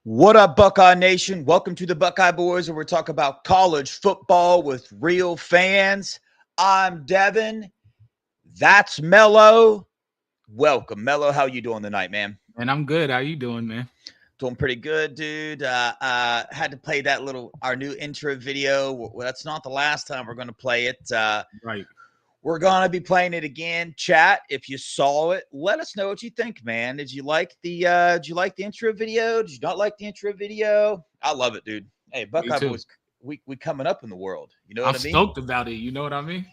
What up, Buckeye Nation? Welcome to the Buckeye Boys, where we're talking about college football with real fans. I'm Devan. That's Melo. Welcome, Melo. How you doing tonight, man? And I'm good. How you doing, man? Doing pretty good, dude. Had to play that our new intro video. Well, that's not the last time we're going to play it. Right. We're going to be playing it again. Chat, if you saw it, let us know what you think, man. Did you like the intro video? Did you not like the intro video? I love it, dude. Hey, Buckeye Boys, we coming up in the world. You know what I mean? I'm stoked about it. You know what I mean?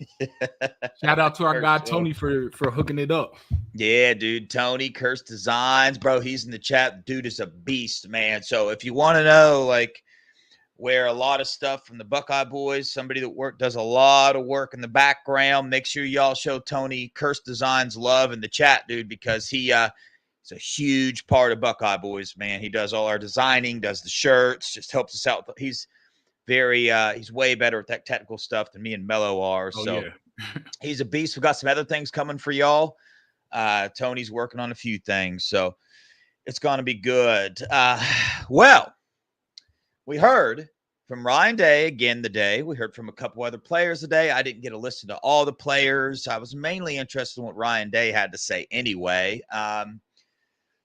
Shout out to our guy Tony for hooking it up. Yeah, dude. Tony, Curse Designs, bro. He's in the chat. Dude is a beast, man. So if you want to know, where a lot of stuff from the Buckeye Boys, somebody that does a lot of work in the background, make sure y'all show Tony Curse Designs love in the chat, dude, because he's a huge part of Buckeye Boys, man. He does all our designing, does the shirts, just helps us out. He's he's way better at that technical stuff than me and Melo are. He's a beast. We've got some other things coming for y'all. Tony's working on a few things, so it's going to be good. We heard from Ryan Day again today. We heard from a couple other players today. I didn't get to listen to all the players. I was mainly interested in what Ryan Day had to say anyway.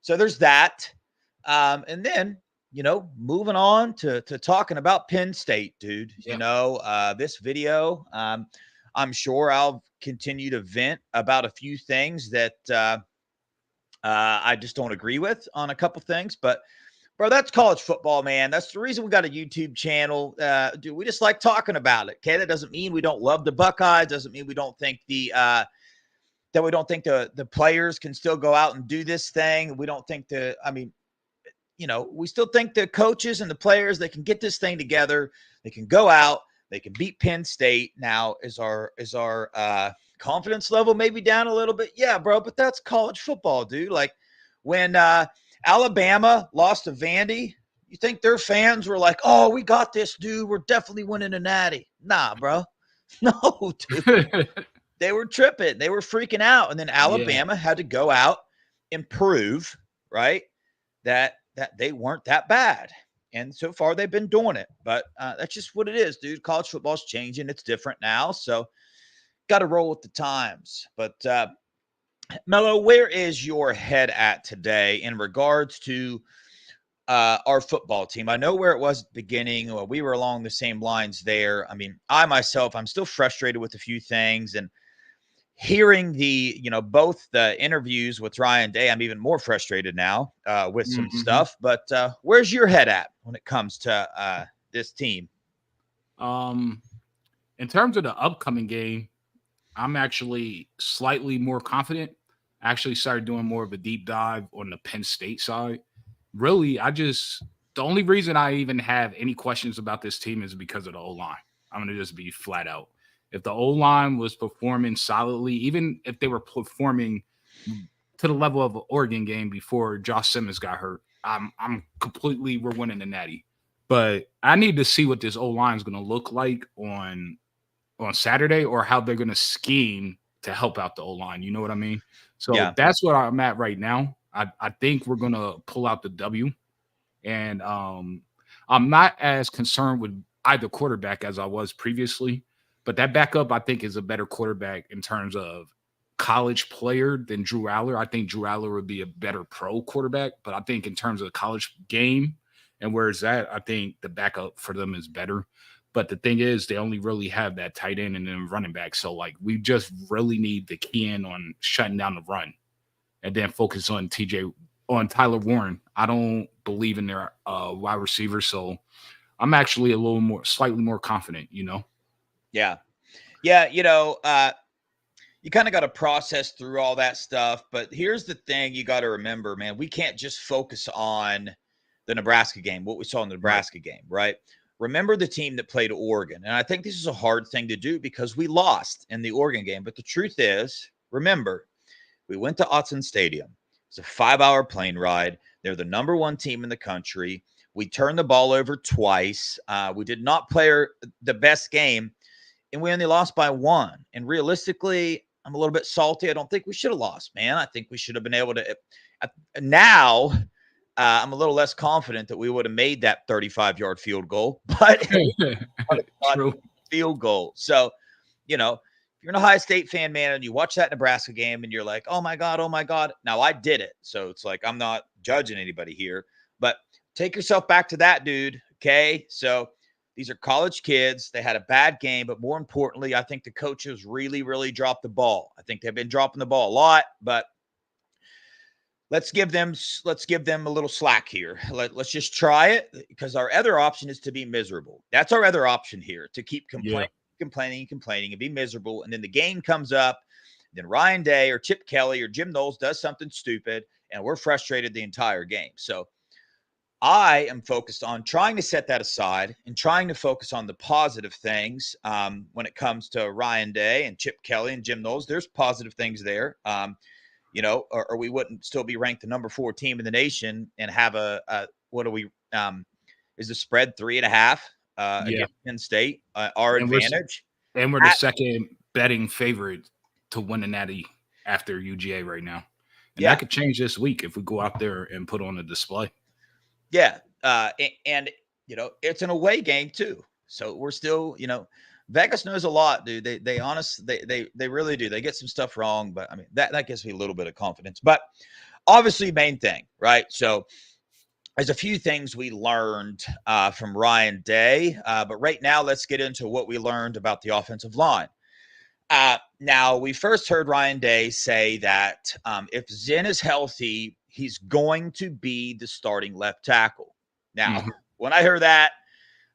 So there's that. And then, moving on to talking about Penn State, dude. Yeah. This video, I'm sure I'll continue to vent about a few things that I just don't agree with on a couple things, but bro, that's college football, man. That's the reason we got a YouTube channel. Dude, we just like talking about it. Okay, that doesn't mean we don't love the Buckeyes. Doesn't mean we don't think the players can still go out and do this thing. We don't think we still think the coaches and the players, they can get this thing together. They can go out. They can beat Penn State. Now, is our confidence level maybe down a little bit? Yeah, bro. But that's college football, dude. Like when Alabama lost to Vandy, you think their fans were like, oh, we got this, dude. We're definitely winning a natty. Nah, bro. No, dude. They were tripping. They were freaking out. And then Alabama had to go out and prove, right, that they weren't that bad. And so far they've been doing it. But that's just what it is, dude. College football's changing. It's different now. So got to roll with the times. But Melo, where is your head at today in regards to our football team? I know where it was at the beginning. Well, we were along the same lines there. I mean, I'm still frustrated with a few things, and hearing both the interviews with Ryan Day, I'm even more frustrated now with some stuff. But where's your head at when it comes to this team? In terms of the upcoming game, I'm actually slightly more confident. I actually started doing more of a deep dive on the Penn State side. Really, the only reason I even have any questions about this team is because of the O-line. I'm going to just be flat out. If the O-line was performing solidly, even if they were performing to the level of an Oregon game before Josh Simmons got hurt, we're winning the natty. But I need to see what this O-line is going to look like on Saturday, or how they're going to scheme to help out the O-line. You know what I mean? So That's what I'm at right now. I think we're going to pull out the W. And I'm not as concerned with either quarterback as I was previously. But that backup, I think, is a better quarterback in terms of college player than Drew Aller. I think Drew Aller would be a better pro quarterback. But I think in terms of the college game and where it's at, I think the backup for them is better. But the thing is, they only really have that tight end and then running back. So, we just really need to key in on shutting down the run and then focus on Tyler Warren. I don't believe in their wide receiver. So, I'm actually slightly more confident, Yeah. Yeah, you kind of got to process through all that stuff. But here's the thing you got to remember, man. We can't just focus on the Nebraska game, what we saw in the Right. Nebraska game, right? Remember the team that played Oregon. And I think this is a hard thing to do because we lost in the Oregon game. But the truth is, remember, we went to Autzen Stadium. It's a 5-hour plane ride. They're the number one team in the country. We turned the ball over twice. We did not play the best game, and we only lost by 1. And realistically, I'm a little bit salty. I don't think we should have lost, man. I think we should have been able to. Now, I'm a little less confident that we would have made that 35-yard field goal, but True. field goal. So, you know, if you're an Ohio State fan, man, and you watch that Nebraska game and you're like, oh my God, oh my God. Now I did it. So it's like, I'm not judging anybody here, but take yourself back to that, dude. Okay. So these are college kids. They had a bad game, but more importantly, I think the coaches really, really dropped the ball. I think they've been dropping the ball a lot, but let's give them a little slack here. Let's just try it, because our other option is to be miserable. That's our other option here, to keep Yeah. complaining and be miserable. And then the game comes up, then Ryan Day or Chip Kelly or Jim Knowles does something stupid, and we're frustrated the entire game. So I am focused on trying to set that aside and trying to focus on the positive things. When it comes to Ryan Day and Chip Kelly and Jim Knowles, there's positive things there. Or we wouldn't still be ranked the number 4 team in the nation and have what do we, is the spread 3.5 Yeah. against Penn State, our And we're, advantage. and we're the second betting favorite to win the Natty after UGA right now. And Yeah. that could change this week if we go out there and put on a display. Yeah. And it's an away game too. So we're still, Vegas knows a lot, dude. They really do. They get some stuff wrong, but I mean, that gives me a little bit of confidence. But obviously, main thing, right? So there's a few things we learned from Ryan Day, but right now let's get into what we learned about the offensive line. Now, we first heard Ryan Day say that if Zen is healthy, he's going to be the starting left tackle. Now, when I heard that,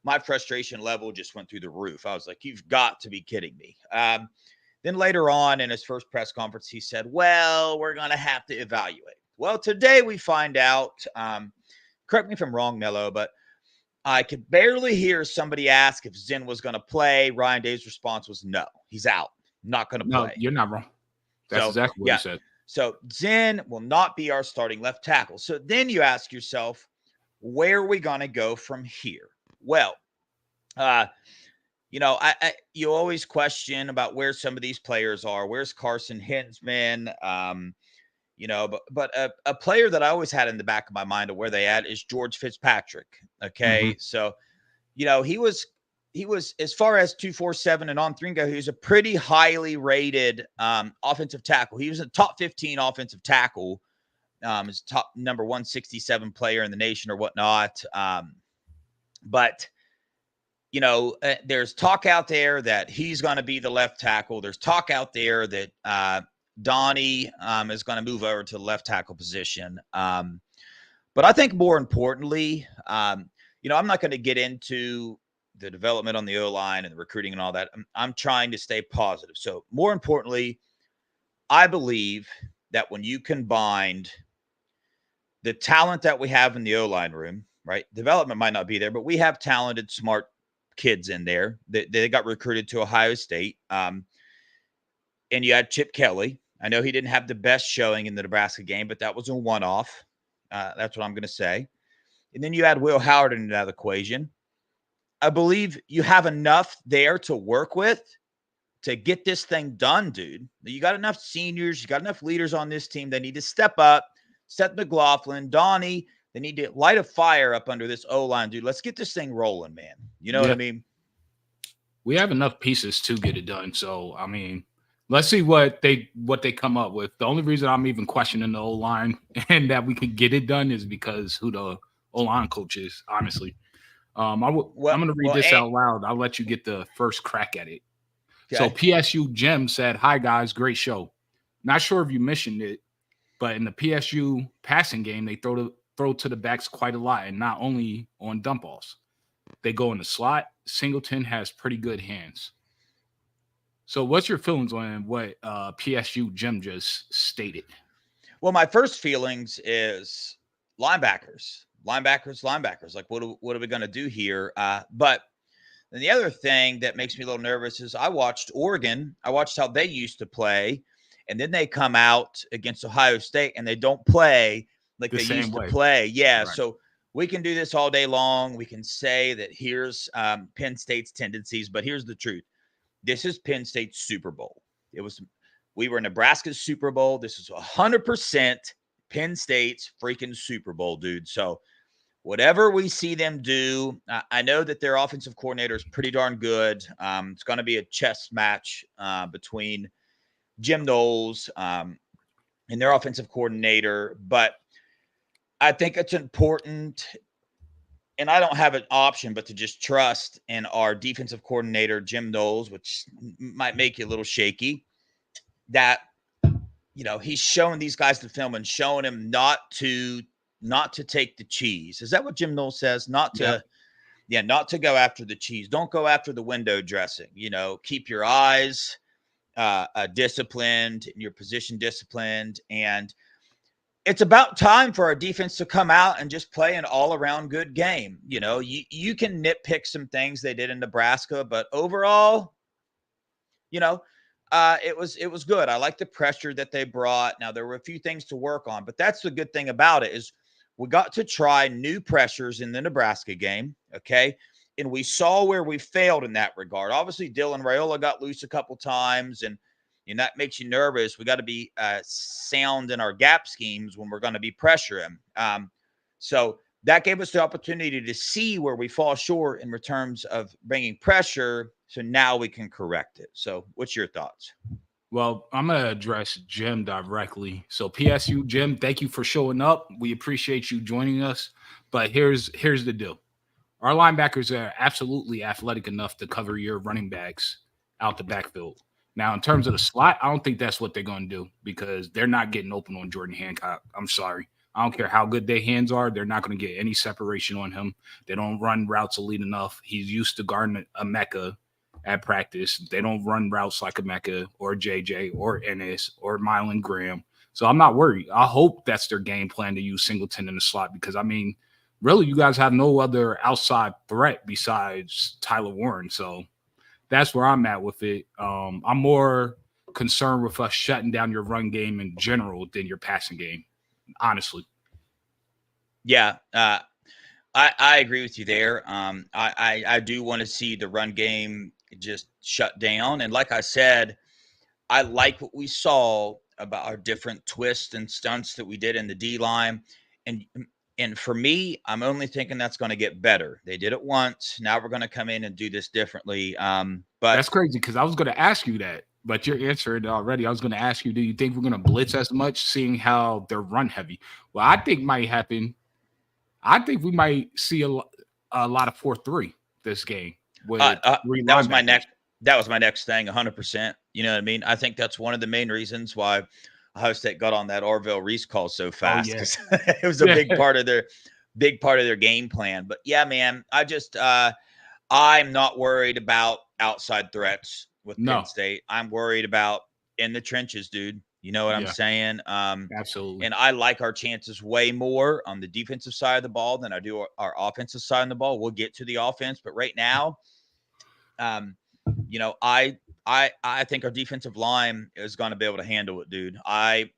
my frustration level just went through the roof. I was like, you've got to be kidding me. Then later on in his first press conference, he said, well, we're going to have to evaluate. Well, today we find out, correct me if I'm wrong, Melo, but I could barely hear somebody ask if Zen was going to play. Ryan Day's response was no, he's out, not going to play. No, you're not wrong. That's exactly what he said. So Zen will not be our starting left tackle. So then you ask yourself, where are we going to go from here? Well, you always question about where some of these players are. Where's Carson Hinsman? But a player that I always had in the back of my mind of where they at is George Fitzpatrick. Okay. So, he was as far as 247 and on 3 go, he was a pretty highly rated offensive tackle. He was a top 15 offensive tackle. His top number 167 player in the nation or whatnot. But there's talk out there that he's going to be the left tackle. There's talk out there that Donnie is going to move over to the left tackle position. But I think more importantly, I'm not going to get into the development on the O-line and the recruiting and all that. I'm trying to stay positive. So more importantly, I believe that when you combined the talent that we have in the O-line room, right? Development might not be there, but we have talented, smart kids in there. They got recruited to Ohio State. And you had Chip Kelly. I know he didn't have the best showing in the Nebraska game, but that was a one-off. That's what I'm going to say. And then you add Will Howard into that equation. I believe you have enough there to work with to get this thing done, dude. You got enough seniors. You got enough leaders on this team. They need to step up. Seth McLaughlin, Donnie, they need to light a fire up under this O-line, dude. Let's get this thing rolling, man. You know what I mean? We have enough pieces to get it done. So, I mean, let's see what they come up with. The only reason I'm even questioning the O-line and that we can get it done is because who the O-line coach is, honestly. I'm going to read this out loud. I'll let you get the first crack at it. Okay. So PSU Jim said, hi, guys. Great show. Not sure if you mentioned it, but in the PSU passing game, they throw to the backs quite a lot, and not only on dump offs. They go in the slot. Singleton has pretty good hands. So, what's your feelings on what PSU Jim just stated? Well, my first feelings is linebackers. Like, what are we going to do here? But then the other thing that makes me a little nervous is I watched Oregon. I watched how they used to play, and then they come out against Ohio State and they don't play like The they same used to way. play. Yeah, Right. so we can do this all day long. We can say that here's Penn State's tendencies, but here's the truth: this is Penn State's Super Bowl. It was we were Nebraska's Super Bowl. This is 100% Penn State's freaking Super Bowl, dude. So whatever we see them do, I know that their offensive coordinator is pretty darn good. It's going to be a chess match between Jim Knowles and their offensive coordinator, but I think it's important, and I don't have an option but to just trust in our defensive coordinator, Jim Knowles, which might make you a little shaky, that he's showing these guys the film and showing them not to take the cheese. Is that what Jim Knowles says? Yep. Not to go after the cheese. Don't go after the window dressing. Keep your eyes disciplined and your position disciplined. And it's about time for our defense to come out and just play an all-around good game. You can nitpick some things they did in Nebraska, but overall, it was good. I like the pressure that they brought. Now there were a few things to work on, but that's the good thing about it is we got to try new pressures in the Nebraska game. Okay. And we saw where we failed in that regard. Obviously, Dylan Raiola got loose a couple times, and that makes you nervous. We got to be sound in our gap schemes when we're going to be pressuring. So that gave us the opportunity to see where we fall short in terms of bringing pressure. So now we can correct it. So what's your thoughts? Well, I'm going to address Jim directly. So, PSU Jim, thank you for showing up. We appreciate you joining us. But here's the deal. Our linebackers are absolutely athletic enough to cover your running backs out the backfield. Now, in terms of the slot, I don't think that's what they're going to do because they're not getting open on Jordan Hancock. I'm sorry. I don't care how good their hands are. They're not going to get any separation on him. They don't run routes elite enough. He's used to guarding a Mecca at practice. They don't run routes like a Mecca or JJ or Ennis or Mylan Graham. So I'm not worried. I hope that's their game plan to use Singleton in the slot because, I mean, really, you guys have no other outside threat besides Tyler Warren. So that's where I'm at with it. I'm more concerned with us shutting down your run game in general than your passing game, honestly. Yeah, I agree with you there. I do want to see the run game just shut down. And like I said, I like what we saw about our different twists and stunts that we did in the D line. And for me, I'm only thinking that's going to get better. They did it once. Now we're going to come in and do this differently. But That's crazy because I was going to ask you that, but you're answering it already. I was going to ask you, do you think we're going to blitz as much, seeing how they're run heavy? Well, I think might happen. I think we might see a lot of 4-3 this game with three that was my linebackers. next. That was my next thing, 100%. You know what I mean? I think that's one of the main reasons why Ohio State got on that Orville Reese call so Oh fast yeah, because it was a big part of their game plan. But yeah, man, I'm not worried about outside threats with Penn no, State. I'm worried about in the trenches, dude. You know what I'm yeah, saying? absolutely. And I like our chances way more on the defensive side of the ball than I do our offensive side of the ball. We'll get to the offense, but right now, um, I think our defensive line is going to be able to handle it, dude. I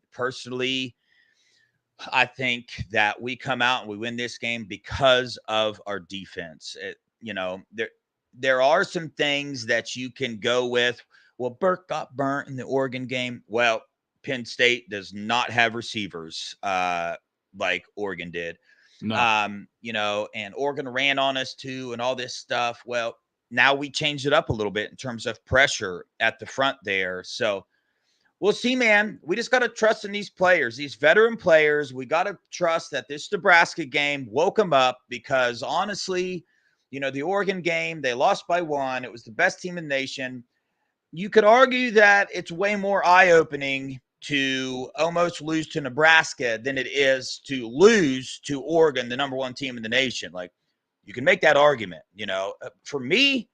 think that we come out and we win this game because of our defense. There are some things that you can go with. Well, Burke got burnt in the Oregon game. Well, Penn State does not have receivers like Oregon did. No, And Oregon ran on us too and all this stuff. Well, now we changed it up a little bit in terms of pressure at the front there. So we'll see, man. We just got to trust in these players, these veteran players. We got to trust that this Nebraska game woke them up because honestly, the Oregon game, they lost by 1. It was the best team in the nation. You could argue that it's way more eye-opening to almost lose to Nebraska than it is to lose to Oregon, the number 1 team in the nation. Like, you can make that argument. For me,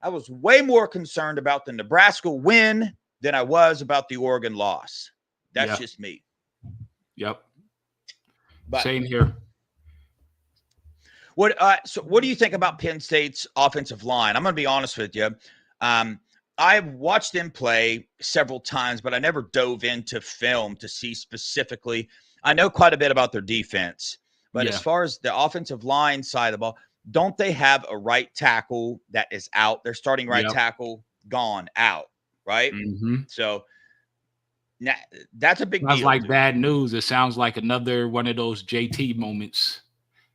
I was way more concerned about the Nebraska win than I was about the Oregon loss. That's Yeah. just me. Yep. But Same here. so what do you think about Penn State's offensive line? I'm going to be honest with you. Um, I've watched them play several times, but I never dove into film to see specifically. I know quite a bit about their defense, but as Yeah. far as the offensive line side of the ball, don't they have a right tackle that is out? Their starting right Yep. tackle gone out, right? Mm-hmm. So now, that's a big Sounds deal, like dude. bad news. It sounds like another one of those JT moments.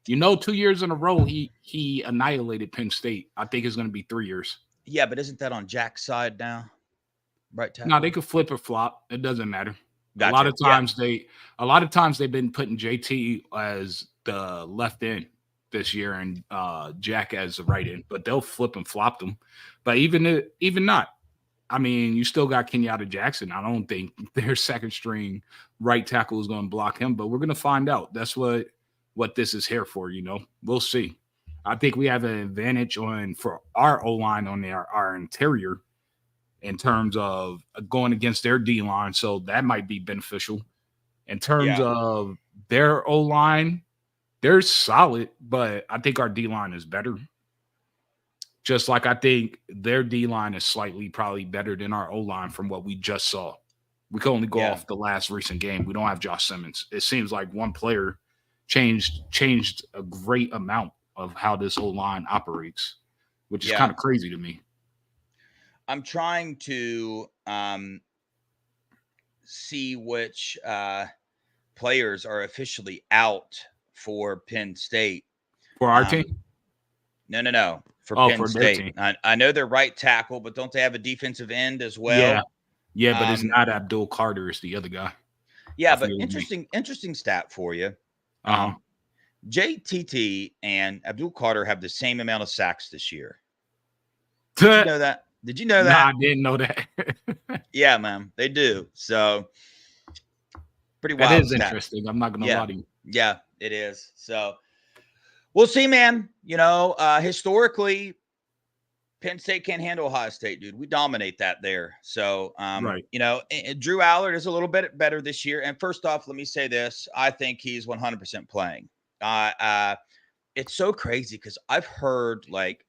2 years in a row he annihilated Penn State. I think it's going to be 3 years. Yeah, but isn't that on Jack's side now? Right No, they tackle. could flip or flop. It doesn't matter. A lot Gotcha. of Yeah. times they, a lot of times they've been putting JT as the left end this year and Jack as the right end, but they'll flip and flop them. But even not, I mean, you still got Kenyatta Jackson. I don't think their second string right tackle is going to block him, but we're going to find out. That's what this is here for. We'll see. I think we have an advantage for our O line on our interior in terms of going against their D line, so that might be beneficial. In terms Yeah. of their O line, they're solid, but I think our D line is better. Just like I think their D line is slightly probably better than our O line from what we just saw. We can only go Yeah. off the last recent game. We don't have Josh Simmons. It seems like one player changed a great amount of how this O line operates, which is kind Yeah. of crazy to me. I'm trying to see which players are officially out for Penn State. For our team? No. For Oh, Penn for their State. team. I know they're right tackle, but don't they have a defensive end as Yeah. well? Yeah, but it's not Abdul Carter, it's the other guy. Yeah, I but forget his name. interesting stat for you. Uh-huh. JTT and Abdul Carter have the same amount of sacks this year. Did you know that? Did you know that? Nah, I didn't know that. Yeah, man, they do. So pretty That wild is stat. interesting. I'm not gonna Yeah, lie to you. yeah, it is. So we'll see, man. Historically, Penn State can't handle Ohio State, dude. We dominate that there. So, Right. Drew Allard is a little bit better this year. And first off, let me say this: I think he's 100% playing. It's so crazy because I've heard like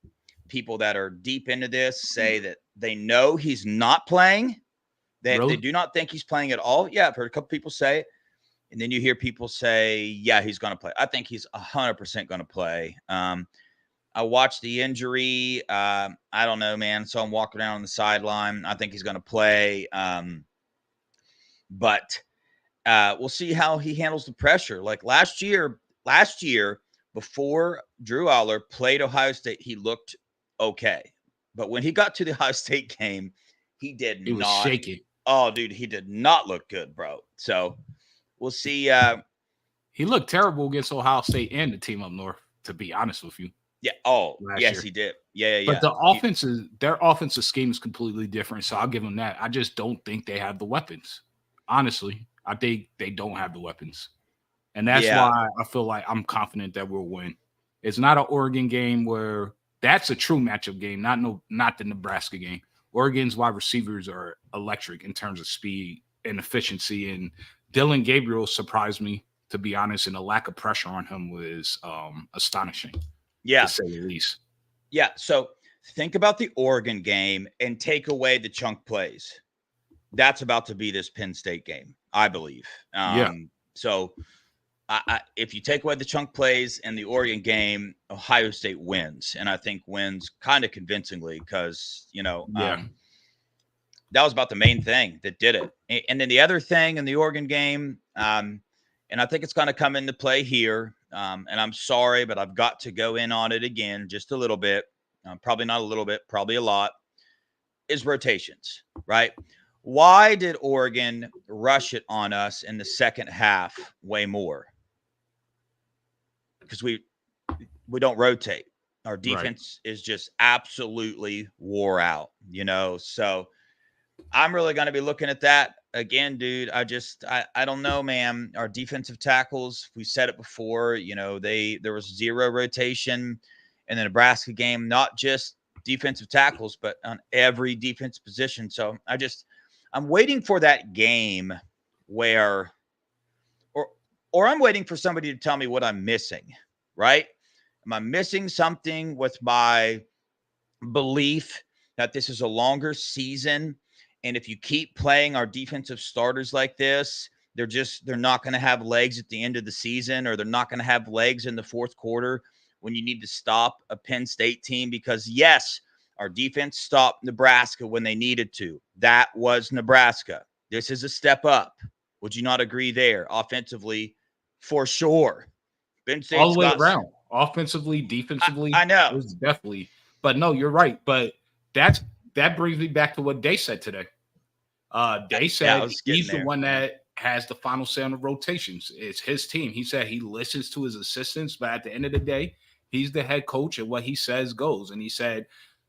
people that are deep into this say that they know he's not playing. They Really? do not think he's playing at all. Yeah, I've heard a couple people say it. And then you hear people say, yeah, he's going to play. I think he's 100% going to play. I watched the injury. I don't know, man. So I'm walking around on the sideline. I think he's going to play. But we'll see how he handles the pressure. Like last year, before Drew Aller played Ohio State, he looked okay. But when he got to the Ohio State game, he did It was not. shaking. Oh, dude, he did not look good, bro. So we'll see. He looked terrible against Ohio State and the team up north, to be honest with you. Yeah. Oh, Last yes, year. he did. Yeah. But their offensive scheme is completely different. So I'll give them that. I just don't think they have the weapons. Honestly, I think they don't have the weapons. And that's why I feel like I'm confident that we'll win. It's not an Oregon game where that's a true matchup game, not the Nebraska game. Oregon's wide receivers are electric in terms of speed and efficiency. And Dylan Gabriel surprised me, to be honest, and the lack of pressure on him was astonishing. Yeah. To say the least. Yeah. So think about the Oregon game and take away the chunk plays. That's about to be this Penn State game, I believe. So if you take away the chunk plays in the Oregon game, Ohio State wins. And I think wins kind of convincingly because, that was about the main thing that did it. And then the other thing in the Oregon game, and I think it's going to come into play here. And I'm sorry, but I've got to go in on it again just a little bit. Probably not a little bit, probably a lot. Is rotations, right? Why did Oregon rush it on us in the second half way more? Because we don't rotate. Our defense is just absolutely wore out, So I'm really going to be looking at that again, dude. I don't know, man. Our defensive tackles, we said it before, there was zero rotation in the Nebraska game, not just defensive tackles, but on every defense position. So I'm waiting for that game where, or, or I'm waiting for somebody to tell me what I'm missing, right? Am I missing something with my belief that this is a longer season? And if you keep playing our defensive starters like this, they're not going to have legs at the end of the season, or they're not going to have legs in the fourth quarter when you need to stop a Penn State team. Because yes, our defense stopped Nebraska when they needed to. That was Nebraska. This is a step up. Would you not agree there? Offensively, for sure. Penn All State's the way got. around, offensively, I defensively, know. it was definitely. But no, you're right. But that brings me back to what Day said today. Day Yeah, I said was getting he's the there. one that has the final say on the rotations. It's his team. He said he listens to his assistants, but at the end of the day, he's the head coach, and what he says goes. And he said,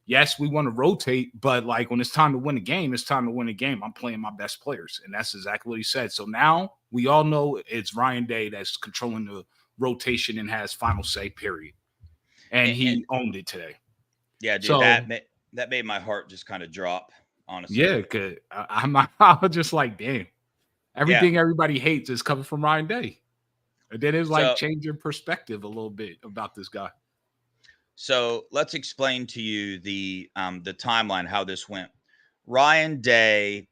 yes, we want to rotate, but like when it's time to win a game, it's time to win a game. I'm playing my best players. And that's exactly what he said. So now we all know it's Ryan Day that's controlling the rotation and has final say, period. And And he owned it today. yeah, dude, So that made my heart just kind of drop, honestly. yeah, cause I was just like, damn, Yeah. everything everybody hates is coming from Ryan Day. And then it's like So changing perspective a little bit about this guy. so let's explain to you the timeline, how this went. Ryan Day,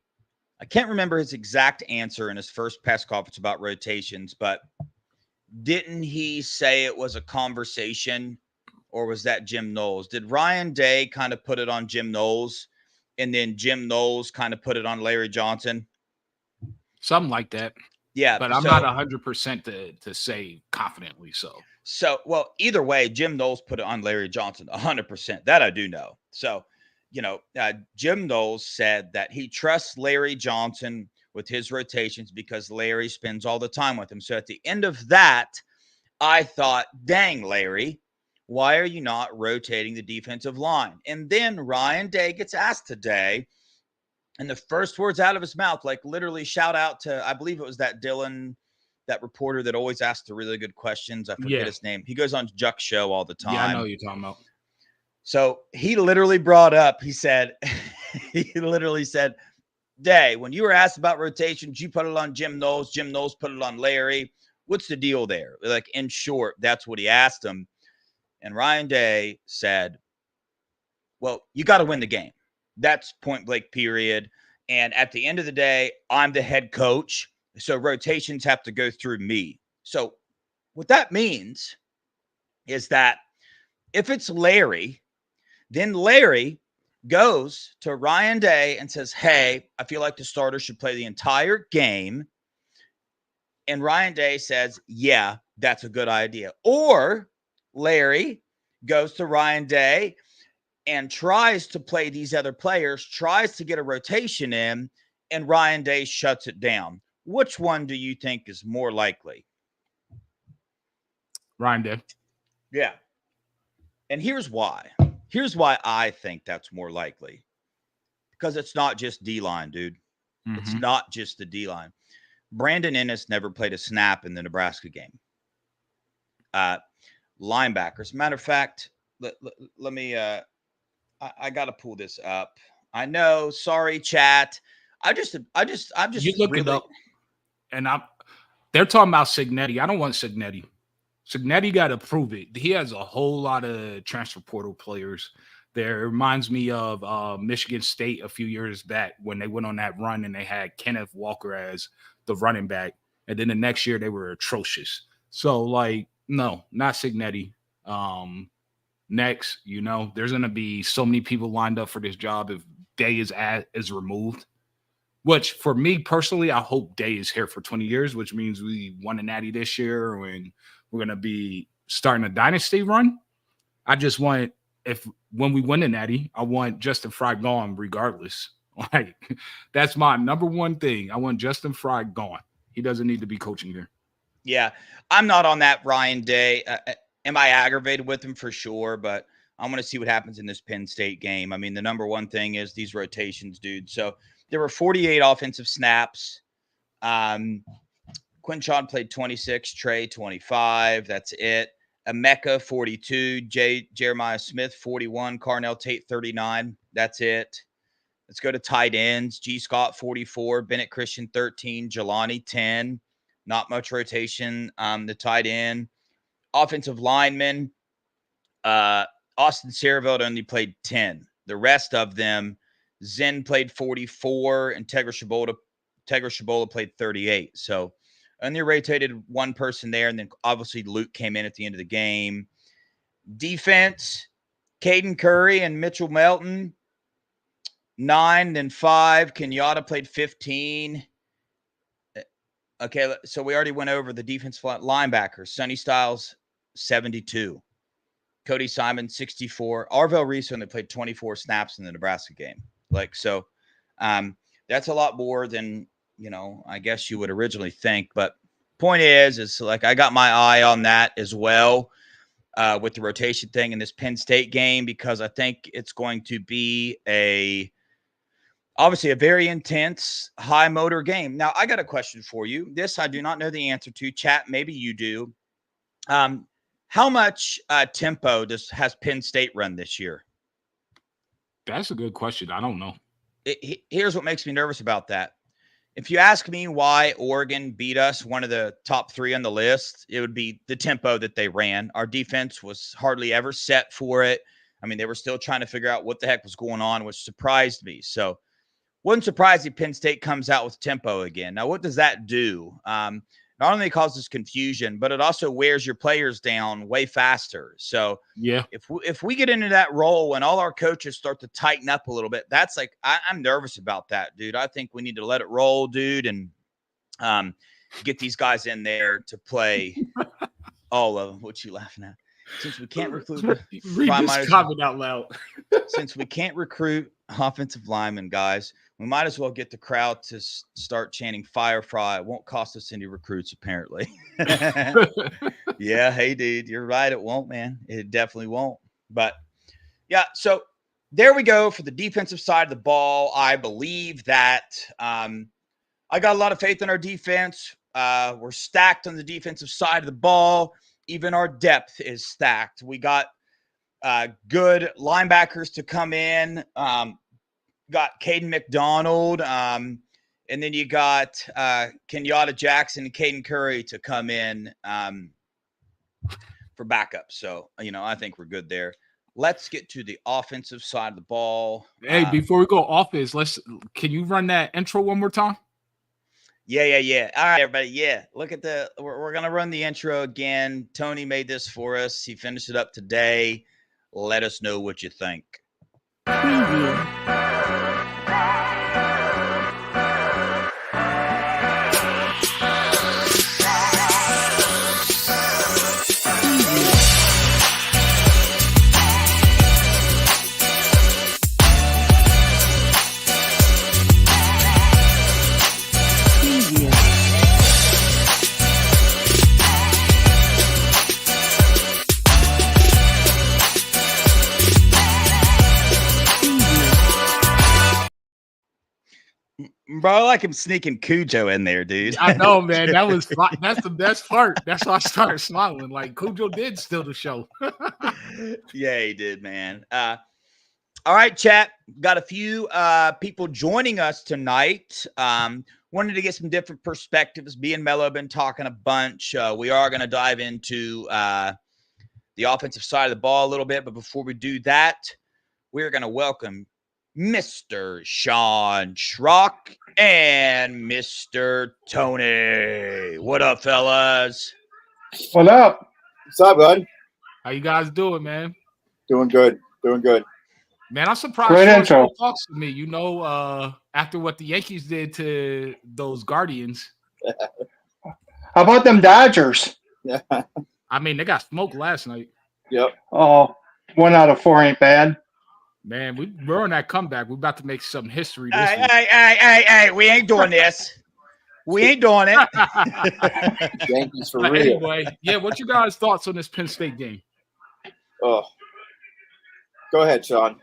I can't remember his exact answer in his first press conference about rotations, but didn't he say it was a conversation, or was that Jim Knowles? Did Ryan Day kind of put it on Jim Knowles, and then Jim Knowles kind of put it on Larry Johnson? Something like that. Yeah. But I'm not 100% to say confidently so. Well, either way, Jim Knowles put it on Larry Johnson 100%. That I do know. So, Jim Knowles said that he trusts Larry Johnson with his rotations because Larry spends all the time with him. So at the end of that, I thought, dang, Larry, why are you not rotating the defensive line? And then Ryan Day gets asked today, and the first words out of his mouth, like literally shout out to, I believe it was that reporter that always asks the really good questions. I forget Yeah. his name. He goes on Juck's show all the Yeah, I know time. what you're talking about. So he literally brought up, he said, he literally said, Day, when you were asked about rotations, you put it on Jim Knowles. Jim Knowles put it on Larry. What's the deal there? Like, in short, that's what he asked him. And Ryan Day said, well, you got to win the game. That's point blank, period. And at the end of the day, I'm the head coach. So rotations have to go through me. So what that means is that if it's Larry, then Larry goes to Ryan Day and says, hey, I feel like the starter should play the entire game. And Ryan Day says, yeah, that's a good idea. Or Larry goes to Ryan Day and tries to play these other players, tries to get a rotation in, and Ryan Day shuts it down. Which one do you think is more likely? Ryan Day. Yeah. And here's why. Here's why I think that's more likely. Because it's not just D-line, dude. Mm-hmm. It's not just the D-line. Brandon Ennis never played a snap in the Nebraska game. Linebackers. Matter of fact, let me I got to pull this up. I know. Sorry, chat. I'm just You look really. it up, and they're talking about Signetti. I don't want Signetti. Signetti got to prove it. He has a whole lot of transfer portal players. There reminds me of Michigan State a few years back when they went on that run and they had Kenneth Walker as the running back, and then the next year they were atrocious. So, like, no, not Signetti. Next, there's going to be so many people lined up for this job if Day is removed, which for me personally, I hope Day is here for 20 years, which means we won a natty this year and we're going to be starting a dynasty run. I just want, when we win a natty, I want Justin Fry gone regardless. Like, that's my number one thing. I want Justin Fry gone. He doesn't need to be coaching here. Yeah, I'm not on that Ryan Day. Am I aggravated with him? For sure, but I'm going to see what happens in this Penn State game. I mean, the number one thing is these rotations, dude. So there were 48 offensive snaps. Quinshon played 26, Trey 25. That's it. Emeka, 42. Jeremiah Smith, 41. Carnell Tate, 39. That's it. Let's go to tight ends. G. Scott, 44. Bennett Christian, 13. Jelani, 10. Not much rotation. The tight end. Offensive linemen. Austin Saravelt only played 10. The rest of them, Zen played 44, and Tegra Shabola played 38. So only rotated one person there, and then obviously Luke came in at the end of the game. Defense, Caden Curry and Mitchell Melton, 9, then 5. Kenyatta played 15. Okay, so we already went over the defense linebackers. Sonny Styles, 72. Cody Simon, 64. Arvell Reese only played 24 snaps in the Nebraska game. That's a lot more than, I guess you would originally think. But point is like I got my eye on that as well with the rotation thing in this Penn State game, because I think it's going to be obviously a very intense, high motor game. Now, I got a question for you. This I do not know the answer to. Chat, maybe you do. How much tempo has Penn State run this year? That's a good question. I don't know. Here's what makes me nervous about that. If you ask me why Oregon beat us, one of the top 3 on the list, it would be the tempo that they ran. Our defense was hardly ever set for it. I mean, they were still trying to figure out what the heck was going on, which surprised me. So wouldn't surprise if Penn State comes out with tempo again. Now, what does that do? Not only causes confusion, but it also wears your players down way faster. So yeah, if we get into that role and all our coaches start to tighten up a little bit, that's like I'm nervous about that, dude. I think we need to let it roll, dude, and get these guys in there to play all of them. What you laughing at? Since we can't recruit, read this comment out loud. Since we can't recruit offensive linemen, guys, we might as well get the crowd to start chanting Firefly. It won't cost us any recruits, apparently. Yeah, hey, dude, you're right. It won't, man. It definitely won't. But, yeah, so there we go for the defensive side of the ball. I believe that I got a lot of faith in our defense. We're stacked on the defensive side of the ball. Even our depth is stacked. We got good linebackers to come in. Got Caden McDonald. And then you got Kenyatta Jackson and Caden Curry to come in for backup. So, I think we're good there. Let's get to the offensive side of the ball. Hey, before we go offense, can you run that intro one more time? Yeah. All right, everybody. Yeah, look at we're going to run the intro again. Tony made this for us. He finished it up today. Let us know what you think. Preview. Bro, I like him sneaking Cujo in there, dude. I know, man. That's the best part. That's why I started smiling. Like, Cujo did steal the show. Yeah, he did, man. All right, chat. Got a few people joining us tonight. Wanted to get some different perspectives. Me and Melo have been talking a bunch. We are going to dive into the offensive side of the ball a little bit. But before we do that, we're going to welcome Mr. Sean Schrock and Mr. Tony. What up, fellas? What up? What's up, bud? How you guys doing, man? Doing good. Man, I'm surprised Great Sean intro. still talks to me. After what the Yankees did to those Guardians. How about them Dodgers? Yeah. I mean, they got smoked last night. Yep. Oh, 1 out of 4 ain't bad. Man, we're on that comeback. We're about to make some history this week. Hey, we ain't doing this. We ain't doing it. Yankees for But real. anyway, yeah, what you guys' thoughts on this Penn State game? Oh. Go ahead, Sean.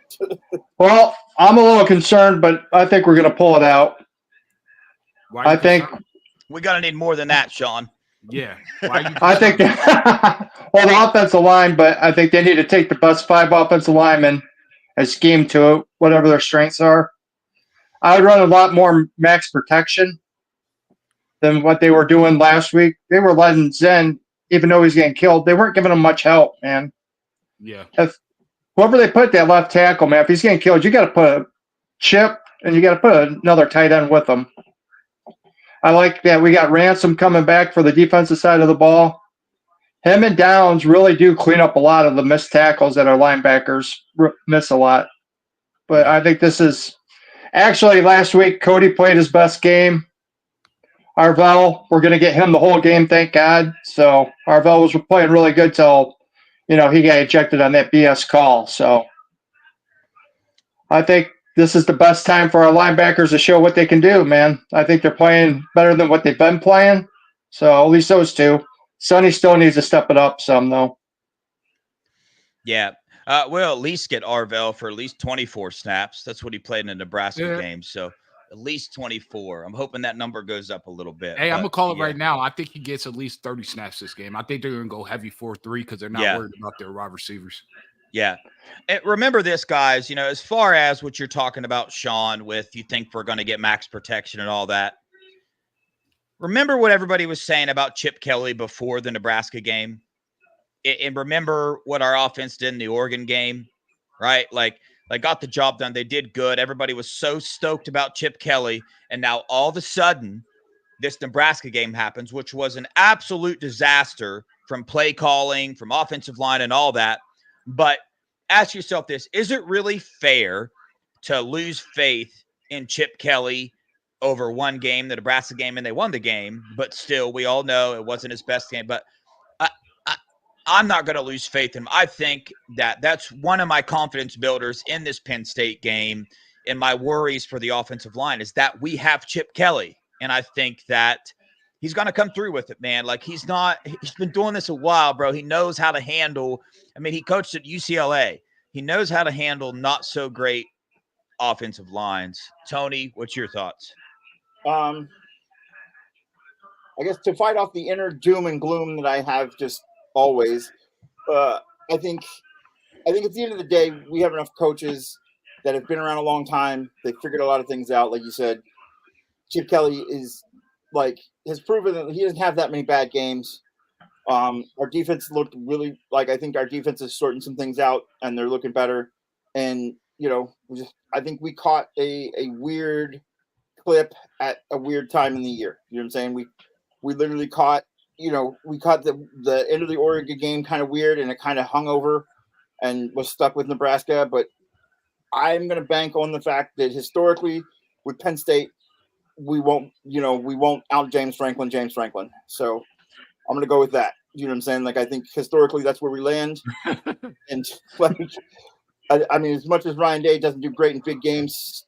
Well, I'm a little concerned, but I think we're going to pull it out. Why are you I think concerned? We're going to need more than that, Sean. Yeah. Why are you I think, concerned? well, the offensive line, but I think they need to take the best 5 offensive linemen and scheme to it, whatever their strengths are. I would run a lot more max protection than what they were doing last week. They were letting Zen, even though he's getting killed, they weren't giving him much help, man. Yeah. If whoever they put that left tackle, man, if he's getting killed, you got to put a chip and you got to put another tight end with him. I like that we got Ransom coming back for the defensive side of the ball. Him and Downs really do clean up a lot of the missed tackles that our linebackers miss a lot. But Yeah. I think this is actually last week, Cody played his best game. Arvell, we're going to get him the whole game, thank God. So Arvell was playing really good till, he got ejected on that BS call. So I think this is the best time for our linebackers to show what they can do, man. I think they're playing better than what they've been playing. So at least those two. Sonny still needs to step it up some, though. Yeah. We'll at least get Arvell for at least 24 snaps. That's what he played in the Nebraska game. So at least 24. I'm hoping that number goes up a little bit. Hey, I'm but, gonna call it yeah. right now. I think he gets at least 30 snaps this game. I think they're gonna go heavy 4-3 because they're not worried about their wide receivers. Yeah. And remember this, guys, as far as what you're talking about, Sean, with you think we're going to get max protection and all that. Remember what everybody was saying about Chip Kelly before the Nebraska game? And remember what our offense did in the Oregon game, right? Like got the job done. They did good. Everybody was so stoked about Chip Kelly. And now all of a sudden, this Nebraska game happens, which was an absolute disaster from play calling, from offensive line and all that. But ask yourself this, is it really fair to lose faith in Chip Kelly over one game, the Nebraska game, and they won the game, but still we all know it wasn't his best game. But I'm not going to lose faith in him. I think that that's one of my confidence builders in this Penn State game. And my worries for the offensive line is that we have Chip Kelly. And I think that he's going to come through with it, man. Like he's been doing this a while, bro. He knows how to handle. I mean, he coached at UCLA. He knows how to handle not so great offensive lines. Tony, what's your thoughts? I guess to fight off the inner doom and gloom that I have just always, I think at the end of the day, we have enough coaches that have been around a long time. They figured a lot of things out. Like you said, Chip Kelly has proven that he doesn't have that many bad games. Our defense looked really I think our defense is sorting some things out and they're looking better. And, I think we caught a weird clip at a weird time in the year. You know what I'm saying? We literally caught, we caught the end of the Oregon game kind of weird and it kind of hung over and was stuck with Nebraska. But I'm going to bank on the fact that historically with Penn State, we won't out James Franklin. So I'm going to go with that. You know what I'm saying? I think historically that's where we land. And I mean, as much as Ryan Day doesn't do great in big games,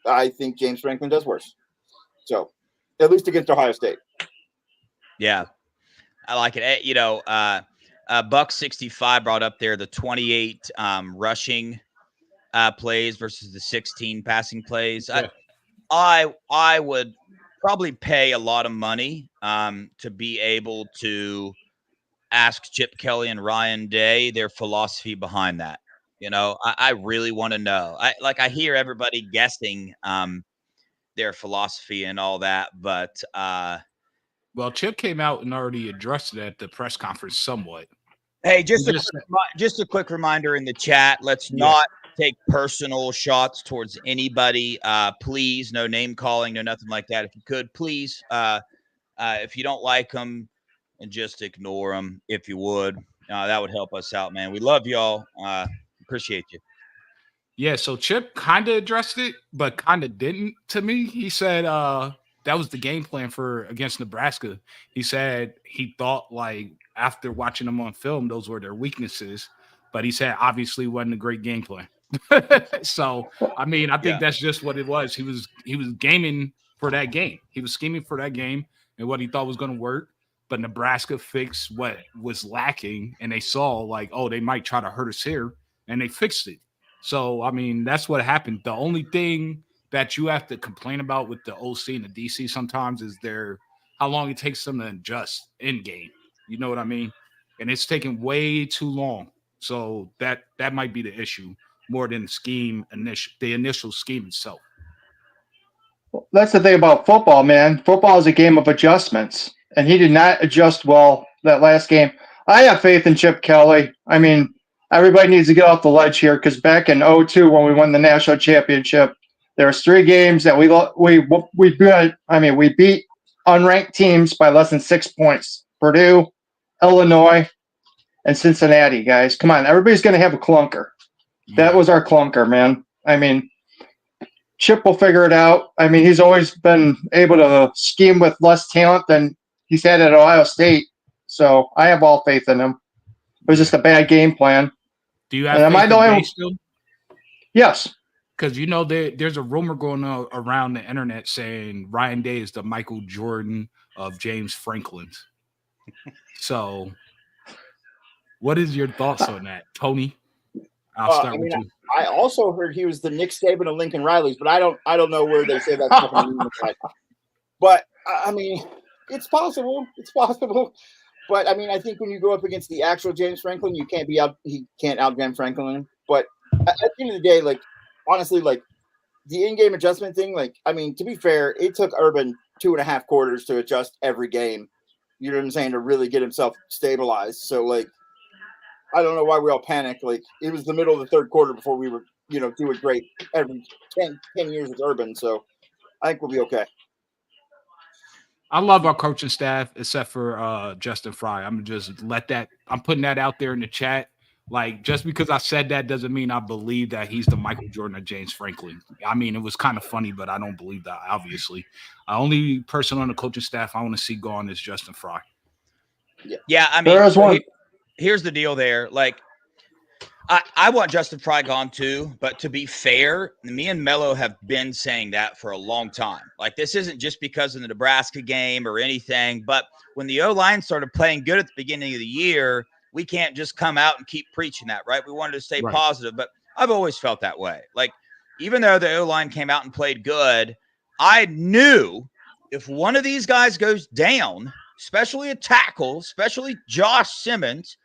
I think James Franklin does worse. So at least against Ohio State. Yeah, I like it. Buck 65 brought up there the 28 rushing plays versus the 16 passing plays. Yeah. I would probably pay a lot of money to be able to ask Chip Kelly and Ryan Day their philosophy behind that. I really want to know. I hear everybody guessing their philosophy and all that, but well, Chip came out and already addressed it at the press conference somewhat. Hey, just a quick reminder in the chat. Let's not take personal shots towards anybody. Please, no name calling, no nothing like that. If you could, please, if you don't like them, and just ignore them if you would. That would help us out, man. We love y'all. Appreciate you. Yeah, so Chip kind of addressed it, but kind of didn't to me. He said that was the game plan for against Nebraska. He said he thought after watching them on film, those were their weaknesses. But he said obviously wasn't a great game plan. So I mean, I think that's just what it was. He was gaming for that game. He was scheming for that game and what he thought was going to work. But Nebraska fixed what was lacking, and they saw they might try to hurt us here, and they fixed it. So I mean, that's what happened. The only thing that you have to complain about with the OC and the DC sometimes is their how long it takes them to adjust in game. You know what I mean? And it's taking way too long. So that might be the issue more than the initial scheme itself. That's the thing about football, man. Football is a game of adjustments, and he did not adjust well that last game. I have faith in Chip Kelly. I mean, everybody needs to get off the ledge here because back in 02 when we won the national championship, there was 3 games that we beat unranked teams by less than 6 points. Purdue, Illinois, and Cincinnati, guys. Come on, everybody's going to have a clunker. That was our clunker, man. I mean, Chip will figure it out. I mean, he's always been able to scheme with less talent than he's had at Ohio State. So I have all faith in him. It was just a bad game plan. Do you have faith in Day still? Yes. Because, there's a rumor going around the internet saying Ryan Day is the Michael Jordan of James Franklin. So what is your thoughts on that, Tony? I'll start with you. I also heard he was the Nick Saban of Lincoln Riley's, but I don't know where they say that's. But I mean, it's possible. It's possible. But I mean, I think when you go up against the actual James Franklin, he can't out James Franklin. But at the end of the day, like honestly, like the in-game adjustment thing, like I mean, to be fair, it took Urban 2.5 quarters to adjust every game. You know what I'm saying, to really get himself stabilized. So like, I don't know why we all panicked. Like it was the middle of the third quarter before we were, doing great every 10 years with Urban. So I think we'll be okay. I love our coaching staff, except for Justin Fry. I'm putting that out there in the chat. Like, just because I said that doesn't mean I believe that he's the Michael Jordan or James Franklin. I mean, it was kind of funny, but I don't believe that, obviously. The only person on the coaching staff I want to see gone is Justin Fry. Yeah, I mean, here's the deal there. Like, I want Justin Fry gone too, but to be fair, me and Melo have been saying that for a long time. Like, this isn't just because of the Nebraska game or anything, but when the O-line started playing good at the beginning of the year, we can't just come out and keep preaching that, right? We wanted to stay positive, but I've always felt that way. Like, even though the O-line came out and played good, I knew if one of these guys goes down, especially a tackle, especially Josh Simmons,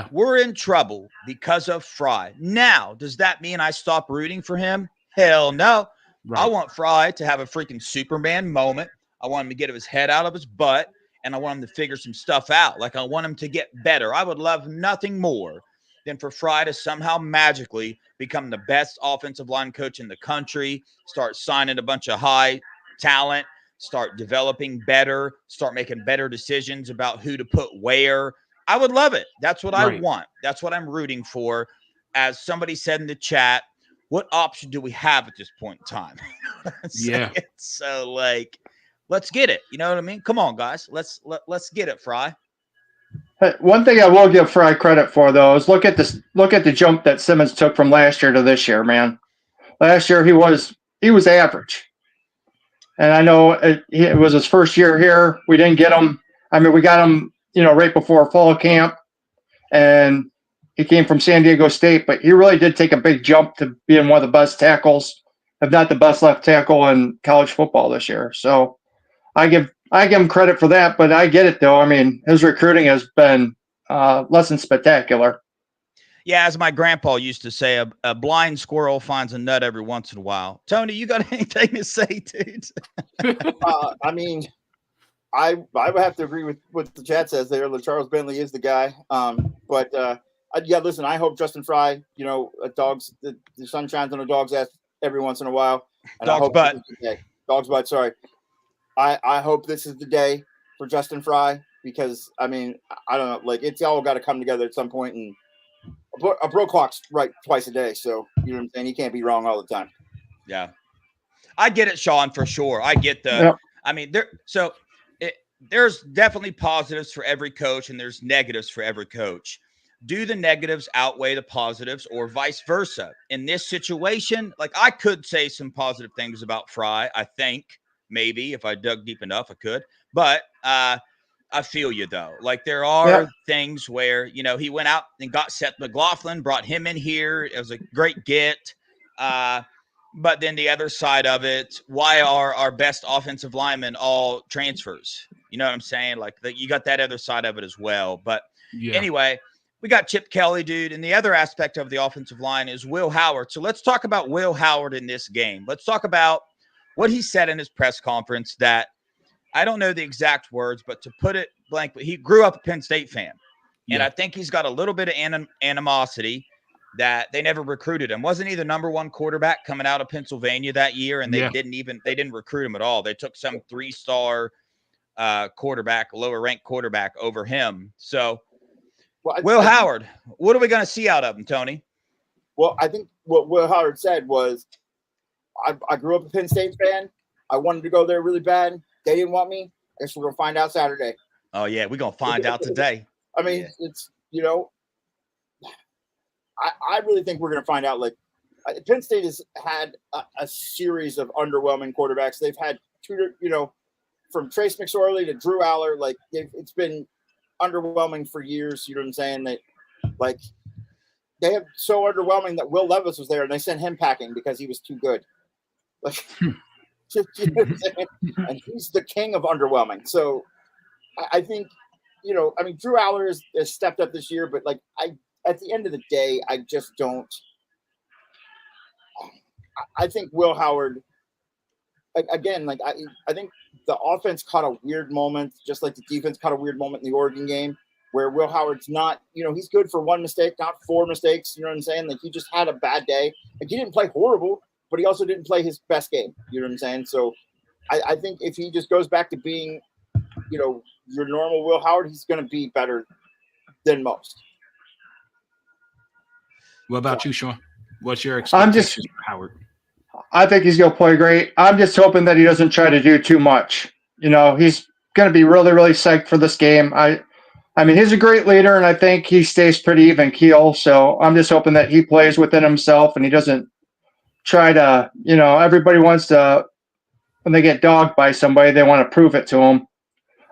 we're in trouble because of Fry. Now, does that mean I stop rooting for him? Hell no. Right. I want Fry to have a freaking Superman moment. I want him to get his head out of his butt, and I want him to figure some stuff out. Like, I want him to get better. I would love nothing more than for Fry to somehow magically become the best offensive line coach in the country, start signing a bunch of high talent, start developing better, start making better decisions about who to put where. I would love it. That's what I want. That's what I'm rooting for. As somebody said in the chat, what option do we have at this point in time? So, like, let's get it. You know what I mean? Come on, guys. Let's get it, Fry. Hey, one thing I will give Fry credit for, though, is look at the jump that Simmons took from last year to this year, man. Last year he was average. And I know it was his first year here. We didn't get him. I mean, we got him, right before fall camp, and he came from San Diego State, but he really did take a big jump to being one of the best tackles, if not the best left tackle in college football this year. So I give him credit for that, but I get it, though. I mean, his recruiting has been less than spectacular. Yeah, as my grandpa used to say, a blind squirrel finds a nut every once in a while. Tony, you got anything to say, dude? I mean, I would have to agree with what the chat says there. Charles Bentley is the guy. Listen, I hope Justin Fry, the sun shines on a dog's ass every once in a while. And dog's butt. Dog's butt, sorry. I hope this is the day for Justin Fry because, I mean, I don't know. Like, it's all got to come together at some point, and a bro clock's right twice a day. So, you know what I'm saying? He can't be wrong all the time. Yeah. I get it, Sean, for sure. I get I mean, there's definitely positives for every coach and there's negatives for every coach. Do the negatives outweigh the positives or vice versa? In this situation, like, I could say some positive things about Fry. I think maybe if I dug deep enough, I could. But I feel you, though. Like, there are things where, he went out and got Seth McLaughlin, brought him in here. It was a great get. But then the other side of it, why are our best offensive linemen all transfers? You know what I'm saying? Like you got that other side of it as well. But Yeah. anyway, we got Chip Kelly, dude. And the other aspect of the offensive line is Will Howard. So let's talk about Will Howard in this game. Let's talk about what he said in his press conference that I don't know the exact words, but to put it blank, he grew up a Penn State fan. And Yeah. I think he's got a little bit of animosity that they never recruited him. Wasn't he the number one quarterback coming out of Pennsylvania that year? And they Yeah. didn't recruit him at all. They took some 3-star quarterback, lower ranked quarterback over him. So Will Howard, what are we going to see out of him, Tony? Well, I think what Will Howard said was, I grew up a Penn State fan. I wanted to go there really bad. They didn't want me. I guess we're going to find out Saturday. Oh, yeah. We're going to find out today. I mean, it's, I really think we're going to find out. Like, Penn State has had a series of underwhelming quarterbacks. They've had two, from Trace McSorley to Drew Aller. Like, it's been underwhelming for years. You know what I'm saying? They have so underwhelming that Will Levis was there and they sent him packing because he was too good. Like, you know what I'm saying? And he's the king of underwhelming. So I think, Drew Aller has stepped up this year, but at the end of the day, I just don't. I think Will Howard, again, I think the offense caught a weird moment, just like the defense caught a weird moment in the Oregon game, where Will Howard's not, he's good for one mistake, not 4 mistakes. You know what I'm saying? Like, he just had a bad day. Like, he didn't play horrible, but he also didn't play his best game. You know what I'm saying? So I think if he just goes back to being, your normal Will Howard, he's going to be better than most. What about you, Sean? What's your expectations for Howard? I think he's going to play great. I'm just hoping that he doesn't try to do too much. He's going to be really, really psyched for this game. I mean, he's a great leader, and I think he stays pretty even keel. So I'm just hoping that he plays within himself and he doesn't try to, everybody wants to, when they get dogged by somebody, they want to prove it to him.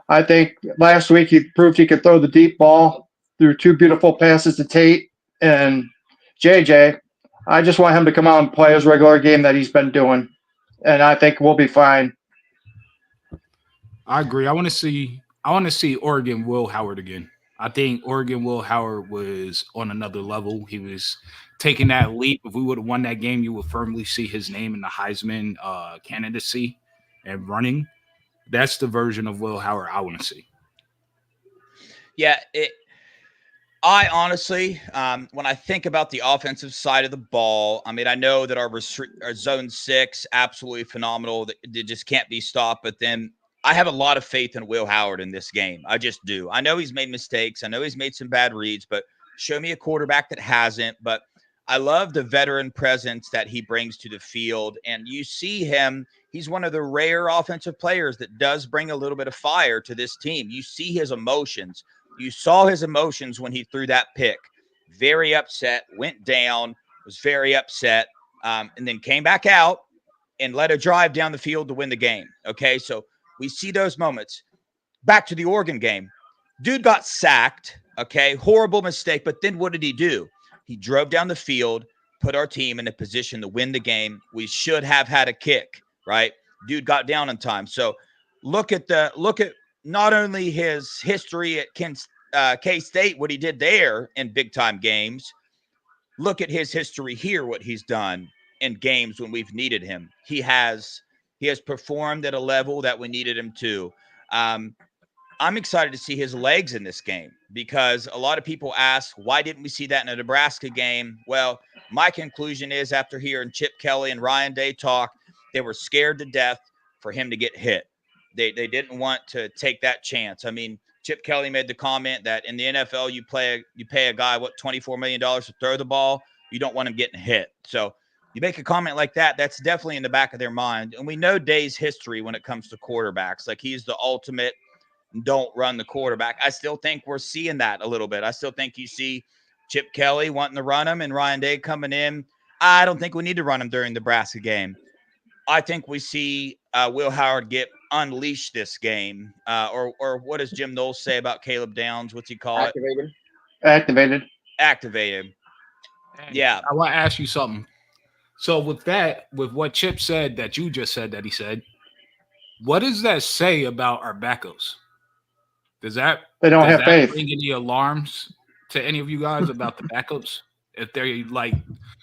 I think last week he proved he could throw the deep ball through 2 beautiful passes to Tate and JJ. I just want him to come out and play his regular game that he's been doing, and I think we'll be fine. I agree. I want to see Oregon Will Howard again. I think Oregon Will Howard was on another level. He was taking that leap. If we would have won that game, you would firmly see his name in the Heisman candidacy and running. That's the version of Will Howard I want to see. Yeah, I honestly, when I think about the offensive side of the ball, I mean, I know that our zone 6, absolutely phenomenal. It just can't be stopped. But then I have a lot of faith in Will Howard in this game. I just do. I know he's made mistakes. I know he's made some bad reads, but show me a quarterback that hasn't. But I love the veteran presence that he brings to the field. And you see him, he's one of the rare offensive players that does bring a little bit of fire to this team. You see his emotions. You saw his emotions when he threw that pick. Very upset, went down, was very upset, and then came back out and led a drive down the field to win the game. Okay, so we see those moments. Back to the Oregon game. Dude got sacked, okay, horrible mistake, but then what did he do? He drove down the field, put our team in a position to win the game. We should have had a kick, right? Dude got down in time. So look at not only his history at K-State, what he did there in big-time games, look at his history here, what he's done in games when we've needed him. He has performed at a level that we needed him to. I'm excited to see his legs in this game because a lot of people ask, why didn't we see that in a Nebraska game? Well, my conclusion is after hearing Chip Kelly and Ryan Day talk, they were scared to death for him to get hit. They didn't want to take that chance. I mean, Chip Kelly made the comment that in the NFL, you pay a guy, $24 million to throw the ball. You don't want him getting hit. So you make a comment like that, that's definitely in the back of their mind. And we know Day's history when it comes to quarterbacks. Like, he's the ultimate don't run the quarterback. I still think we're seeing that a little bit. I still think you see Chip Kelly wanting to run him and Ryan Day coming in. I don't think we need to run him during the Nebraska game. I think we see Will Howard get unleashed this game. Or what does Jim Knowles say about Caleb Downs? What's he call it? Activated. Activated. Yeah. I want to ask you something. So with that, with what Chip said that you just said that he said, what does that say about our backups? Does that They don't have faith. bring any alarms to any of you guys about the backups? If they're like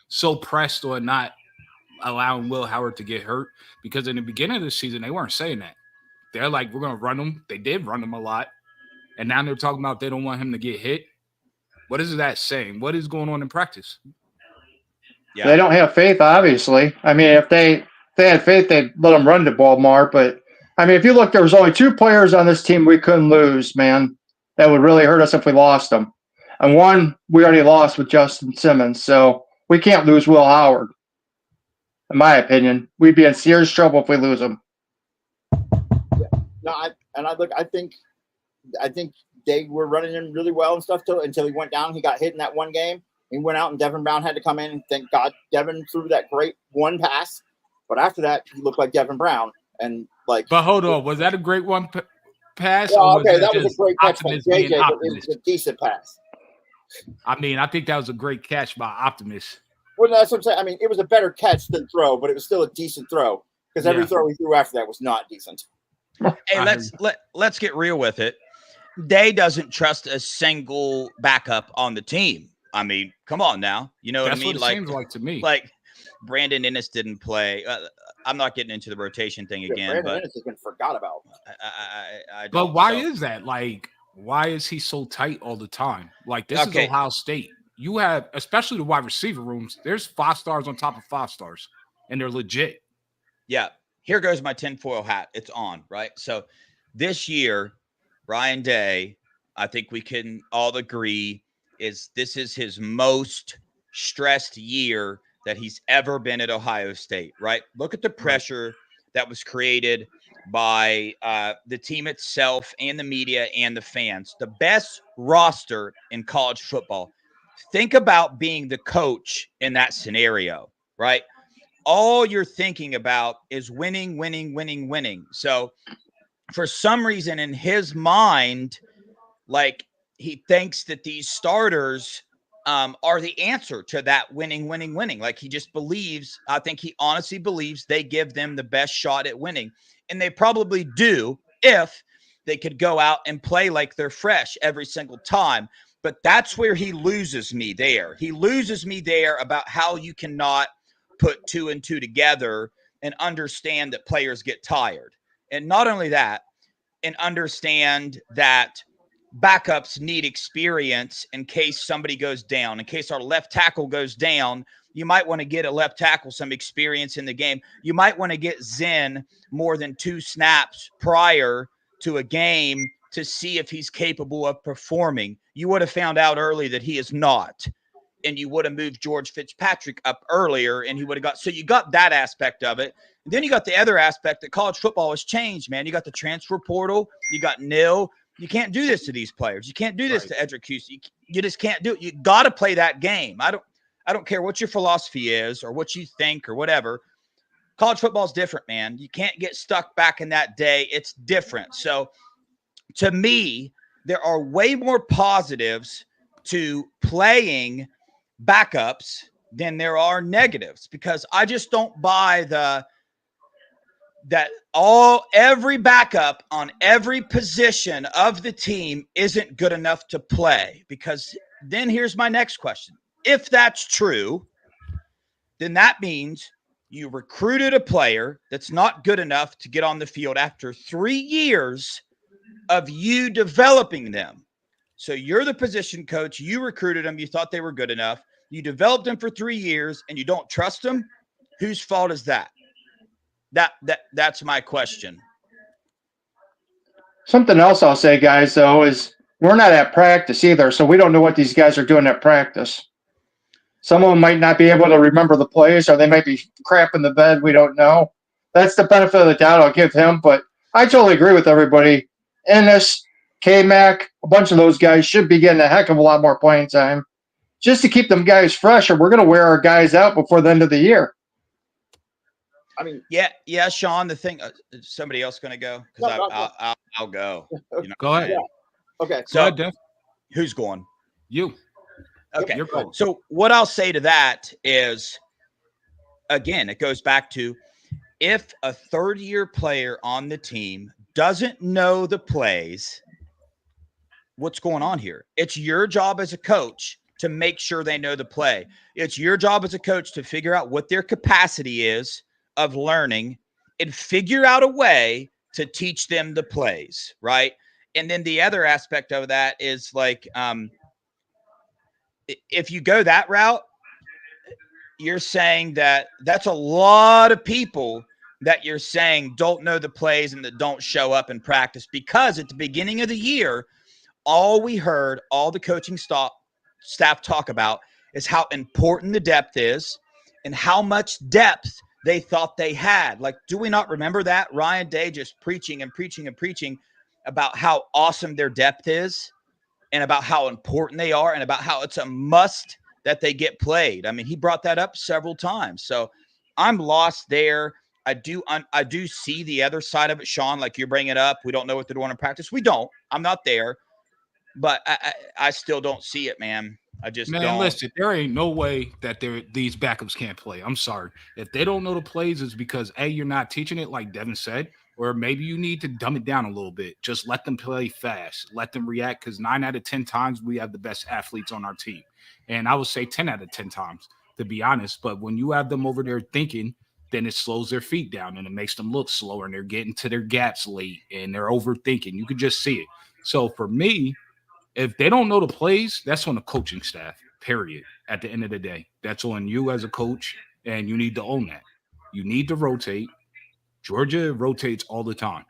so pressed or not allowing Will Howard to get hurt? Because in the beginning of the season, they weren't saying that. They're like, we're going to run him. They did run him a lot. And now they're talking about they don't want him to get hit. What is that saying? What is going on in practice? Yeah. They don't have faith, obviously. I mean, if they had faith, they'd let him run the ball more. But, I mean, if you look, there was only 2 players on this team we couldn't lose, man. That would really hurt us if we lost them. And one we already lost with Justin Simmons. So we can't lose Will Howard, in my opinion. We'd be in serious trouble if we lose him. Yeah. No, I think they were running him really well and stuff until he went down. He got hit in that one game. He went out and Devin Brown had to come in. And thank God Devin threw that great one pass. But after that, he looked like Devin Brown. And like, but hold on, was that a great one pass? Yeah, okay, that was a great catch by JJ, but it was a decent pass. I mean, I think that was a great catch by Optimus. Well, that's what I'm saying. I mean, it was a better catch than throw, but it was still a decent throw because every throw he threw after that was not decent. Hey, let's get real with it. Day doesn't trust a single backup on the team. I mean, come on now. You know what I mean? That's what it seems like to me. Like Brandon Ennis didn't play. I'm not getting into the rotation thing again. Brandon Ennis has been forgot about. But why is that? Like, why is he so tight all the time? Like, this is Ohio State. You have, especially the wide receiver rooms, there's 5 stars on top of 5 stars, and they're legit. Yeah. Here goes my tinfoil hat. It's on, right? So this year, Ryan Day, I think we can all agree, this is his most stressed year that he's ever been at Ohio State, right? Look at the pressure that was created by the team itself and the media and the fans. The best roster in college football. Think about being the coach in that scenario, right? All you're thinking about is winning, winning, winning, winning. So for some reason in his mind, like he thinks that these starters are the answer to that winning, winning, winning. Like he just believes, I think he honestly believes they give them the best shot at winning. And they probably do if they could go out and play like they're fresh every single time. But that's where he loses me there. He loses me there about how you cannot put 2 and 2 together and understand that players get tired. And not only that, and understand that backups need experience in case somebody goes down. In case our left tackle goes down, you might want to get a left tackle some experience in the game. You might want to get Zen more than 2 snaps prior to a game to see if he's capable of performing. You would have found out early that he is not. And you would have moved George Fitzpatrick up earlier and he would have got, so you got that aspect of it. And then you got the other aspect that college football has changed, man. You got the transfer portal, you got nil. You can't do this to these players. You can't do this to Edric Houston. You just can't do it. You got to play that game. I don't care what your philosophy is or what you think or whatever. College football is different, man. You can't get stuck back in that day. It's different. So to me, there are way more positives to playing backups than there are negatives because I just don't buy that every backup on every position of the team isn't good enough to play. Because then here's my next question. If that's true, then that means you recruited a player that's not good enough to get on the field after 3 years of you developing them. So you're the position coach. You recruited them. You thought they were good enough. You developed them for 3 years and you don't trust them. Whose fault is that? That's my question. Something else I'll say, guys, though, is we're not at practice either, so we don't know what these guys are doing at practice. Some of them might not be able to remember the plays, or they might be crapping the bed. We don't know. That's the benefit of the doubt I'll give him, but I totally agree with everybody. Ennis, K-Mac, a bunch of those guys should be getting a heck of a lot more playing time just to keep them guys fresh, or we're going to wear our guys out before the end of the year. I mean, yeah, Sean. The thing, is somebody else going to go? Because I'll go. You know, go ahead. Yeah. Okay. So who's going? You. Okay. You're going. So what I'll say to that is, again, it goes back to if a third-year player on the team doesn't know the plays, what's going on here? It's your job as a coach to make sure they know the play. It's your job as a coach to figure out what their capacity is of learning and figure out a way to teach them the plays, right? And then the other aspect of that is like, if you go that route, you're saying that that's a lot of people that you're saying don't know the plays and that don't show up in practice, because at the beginning of the year, all we heard all the coaching staff talk about is how important the depth is and how much depth they thought they had. Like, do we not remember that? Ryan Day just preaching and preaching and preaching about how awesome their depth is and about how important they are and about how it's a must that they get played. I mean, he brought that up several times. So I'm lost there. I do see the other side of it, Sean, like you're bringing it up. We don't know what they're doing in practice. We don't. I'm not there. But I still don't see it, man. I just Man, don't. listen, there ain't no way that these backups can't play. I'm sorry. If they don't know the plays, it's because A, you're not teaching it, like Devin said, or maybe you need to dumb it down a little bit. Just let them play fast. Let them react, because 9 out of 10 times we have the best athletes on our team. And I would say 10 out of 10 times, to be honest. But when you have them over there thinking, then it slows their feet down and it makes them look slower, and they're getting to their gaps late and they're overthinking. You could just see it. So for me, if they don't know the plays, that's on the coaching staff, period. At the end of the day, that's on you as a coach, and you need to own that. You need to rotate. Georgia rotates all the time.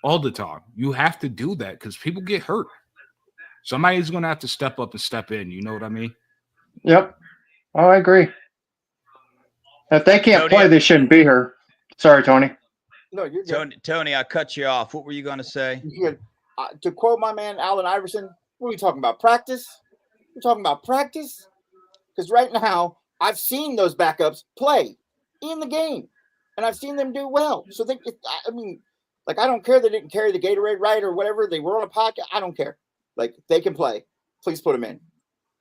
All the time. You have to do that because people get hurt. Somebody's going to have to step up and step in. You know what I mean? Yep. Oh, I agree. If they can't Tony, play, they shouldn't be here. Sorry, Tony. No, you're good. Tony, I cut you off. What were you going to say? To quote my man Allen Iverson, what are we talking about? Practice? We're talking about practice? Because right now, I've seen those backups play in the game, and I've seen them do well. So I mean, like, I don't care they didn't carry the Gatorade right or whatever. They were on a pocket. I don't care. Like, they can play. Please put them in.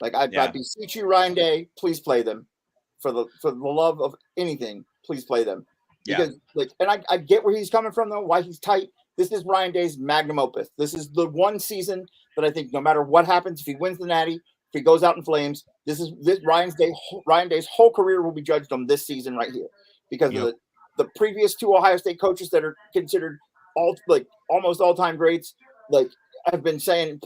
Like, I beseech you, Ryan Day, please play them. For the love of anything, please play them. Because and I get where he's coming from, though, why he's tight. This is Ryan Day's magnum opus. This is the one season that I think no matter what happens, if he wins the Natty, if he goes out in flames, Ryan Day's whole career will be judged on this season right here, because of the previous 2 Ohio State coaches that are considered almost all-time greats, like, have been singing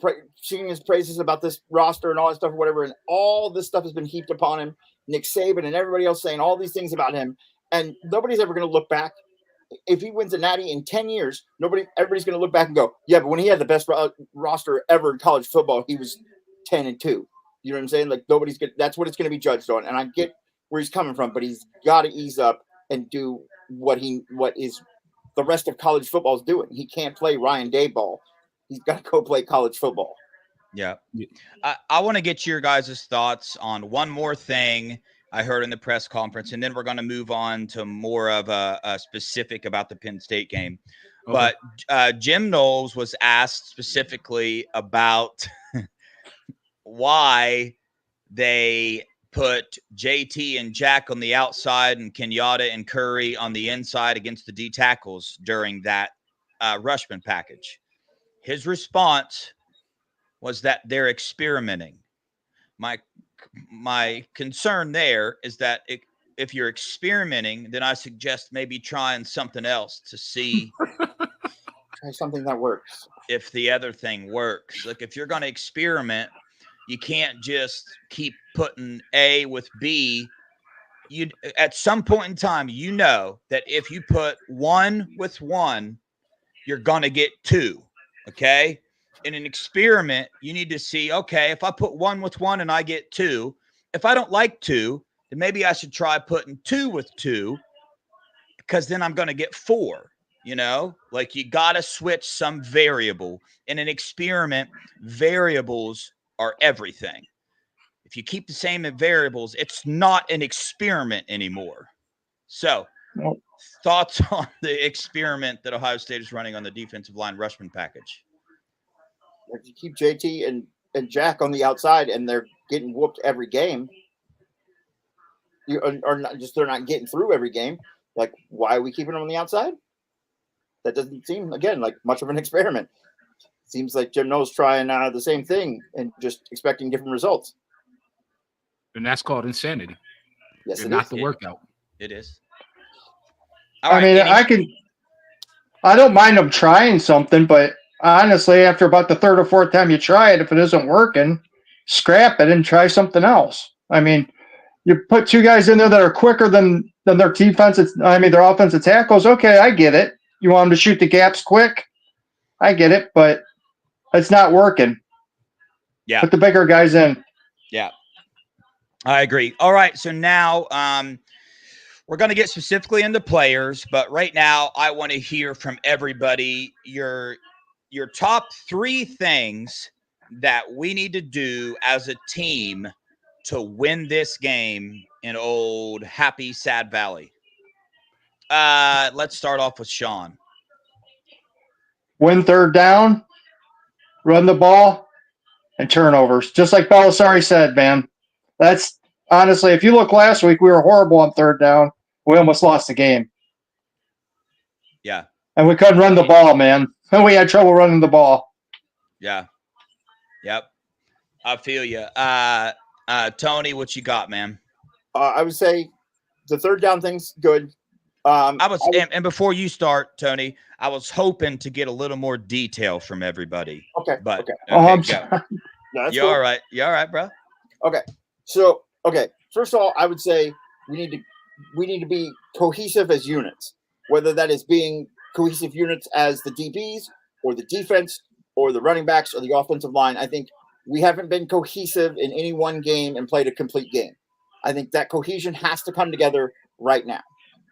his praises about this roster and all that stuff or whatever, and all this stuff has been heaped upon him. Nick Saban and everybody else saying all these things about him, and nobody's ever going to look back. If he wins a Natty in 10 years, everybody's going to look back and go, yeah, but when he had the best roster ever in college football, he was 10-2. You know what I'm saying? Like, that's what it's going to be judged on. And I get where he's coming from, but he's got to ease up and do what is the rest of college football is doing. He can't play Ryan Day ball. He's got to go play college football. Yeah. I want to get your guys' thoughts on one more thing I heard in the press conference, and then we're going to move on to more of a specific about the Penn State game. Okay. But Jim Knowles was asked specifically about why they put JT and Jack on the outside and Kenyatta and Curry on the inside against the D tackles during that rushman package. His response was that they're experimenting. My concern there is that if you're experimenting, then I suggest maybe trying something else to see try something that works. If the other thing works. Like, if you're going to experiment, you can't just keep putting A with B. You at some point in time, you know that if you put 1 with 1, you're going to get 2. Okay? In an experiment, you need to see, okay, if I put 1 with 1 and I get 2, if I don't like 2, then maybe I should try putting 2 with 2, because then I'm going to get 4, you know? Like, you got to switch some variable. In an experiment, variables are everything. If you keep the same variables, it's not an experiment anymore. So, thoughts on the experiment that Ohio State is running on the defensive line rushman package? If you keep JT and Jack on the outside and they're getting whooped every game, or not, just they're not getting through every game. Like, why are we keeping them on the outside? That doesn't seem, again, like much of an experiment. Seems like Jim Knowles trying the same thing and just expecting different results. And that's called insanity. Yes, It's it not is. the workout. It is. I mean, I don't mind them trying something, but honestly, after about the third or fourth time you try it, if it isn't working, scrap it and try something else. I mean, you put two guys in there that are quicker than their defense. Their offensive tackles. Okay, I get it. You want them to shoot the gaps quick. I get it, but it's not working. Yeah. Put the bigger guys in. Yeah. I agree. All right. So now we're going to get specifically into players, but right now I want to hear from everybody your top 3 things that we need to do as a team to win this game in old happy sad Valley. Let's start off with Sean. Win third down, run the ball, and turnovers. Just like Belisari said, man. That's honestly, if you look last week, we were horrible on third down. We almost lost the game. Yeah. And we couldn't run the ball, man. And we had trouble running the ball. Yeah. Yep. I feel you. Tony, what you got, man? I would say the third down thing's good. And before you start, Tony, I was hoping to get a little more detail from everybody. Okay. But okay. I'm go. sorry. No, You cool. all right? You all right, bro? Okay. So, first of all, I would say we need to be cohesive as units, whether that is being cohesive units as the DBs or the defense or the running backs or the offensive line. I think we haven't been cohesive in any one game and played a complete game. I think that cohesion has to come together right now.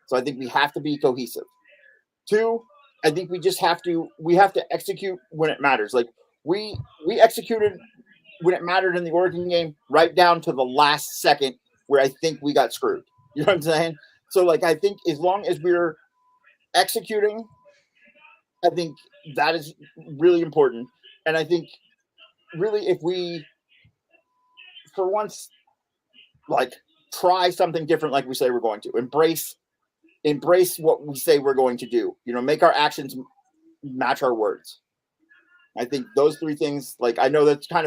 So I think we have to be cohesive. 2, I think we have to execute when it matters. Like we executed when it mattered in the Oregon game, right down to the last second where I think we got screwed. You know what I'm saying? So, like, I think as long as we're executing, I think that is really important. And I think really if we, for once, like, try something different like we say we're going to, embrace what we say we're going to do, make our actions match our words. I think those 3 things, like, I know they're kind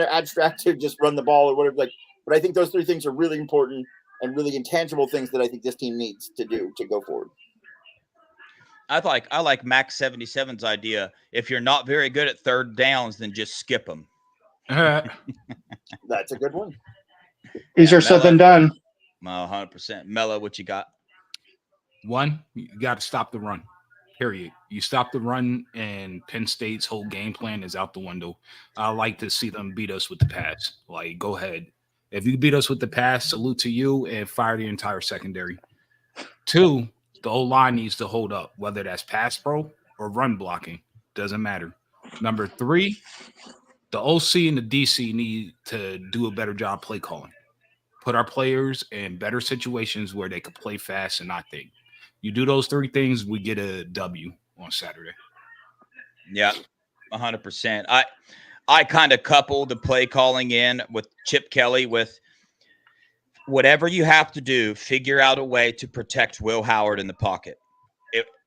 of abstract to just run the ball or whatever, like, but I think those 3 things are really important and really intangible things that I think this team needs to do to go forward. I like Max 77's idea. If you're not very good at third downs, then just skip them. That's a good one. Easier said than done. 100%. Melo, what you got? 1, you got to stop the run. Period. You stop the run, and Penn State's whole game plan is out the window. I like to see them beat us with the pass. Like, go ahead. If you beat us with the pass, salute to you and fire the entire secondary. 2, the O-line needs to hold up, whether that's pass pro or run blocking. Doesn't matter. Number 3, the OC and the DC need to do a better job play calling. Put our players in better situations where they could play fast and not think. You do those 3 things, we get a W on Saturday. Yeah, 100%. I kind of couple the play calling in with Chip Kelly with whatever you have to do, figure out a way to protect Will Howard in the pocket.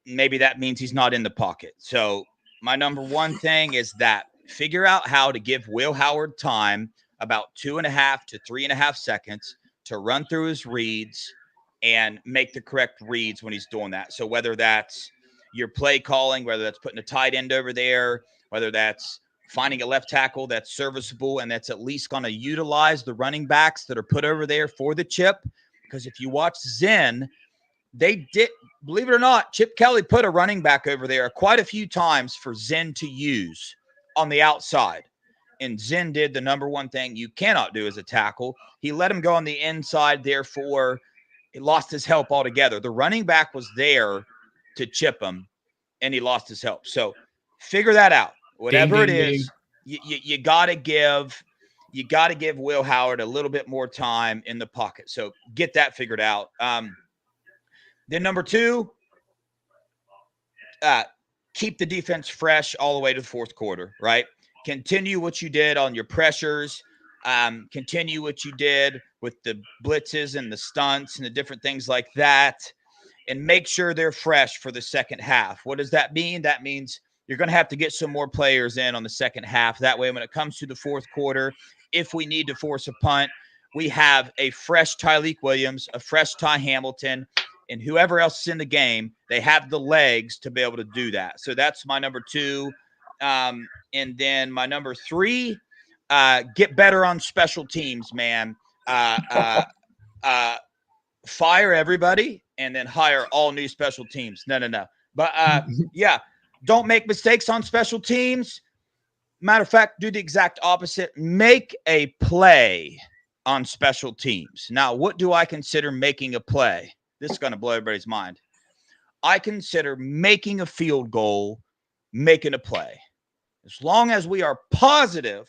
Maybe that means he's not in the pocket. So my number 1 thing is that figure out how to give Will Howard time, about 2.5 to 3.5 seconds, to run through his reads and make the correct reads when he's doing that. So whether that's your play calling, whether that's putting a tight end over there, whether that's finding a left tackle that's serviceable and that's at least going to utilize the running backs that are put over there for the chip. Because if you watch Zen, they did, believe it or not, Chip Kelly put a running back over there quite a few times for Zen to use on the outside. And Zen did the number 1 thing you cannot do as a tackle. He let him go on the inside, therefore he lost his help altogether. The running back was there to chip him, and he lost his help. So figure that out. Whatever it is, you got to give Will Howard a little bit more time in the pocket. So get that figured out. Then number 2, keep the defense fresh all the way to the 4th quarter, right? Continue what you did on your pressures. Continue what you did with the blitzes and the stunts and the different things like that, and make sure they're fresh for the second half. What does that mean? That means you're going to have to get some more players in on the second half. That way, when it comes to the fourth quarter, if we need to force a punt, we have a fresh Tyleik Williams, a fresh Ty Hamilton, and whoever else is in the game, they have the legs to be able to do that. So that's my number 2. And then my number 3, get better on special teams, man. Fire everybody and then hire all new special teams. No. But yeah, don't make mistakes on special teams. Matter of fact, do the exact opposite. Make a play on special teams. Now, what do I consider making a play? This is going to blow everybody's mind. I consider making a field goal, making a play. As long as we are positive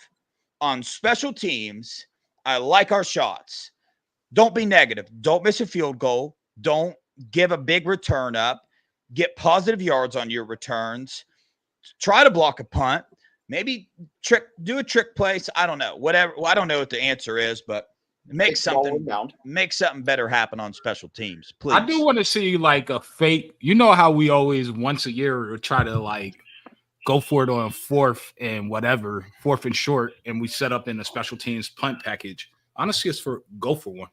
on special teams, I like our shots. Don't be negative. Don't miss a field goal. Don't give a big return up. Get positive yards on your returns. Try to block a punt. Maybe do a trick place. I don't know. Whatever. Well, I don't know what the answer is, but make something better happen on special teams, please. I do want to see like a fake. You know how we always once a year try to like go for it on 4th and whatever, 4th and short, and we set up in a special teams punt package. Honestly, it's go for one.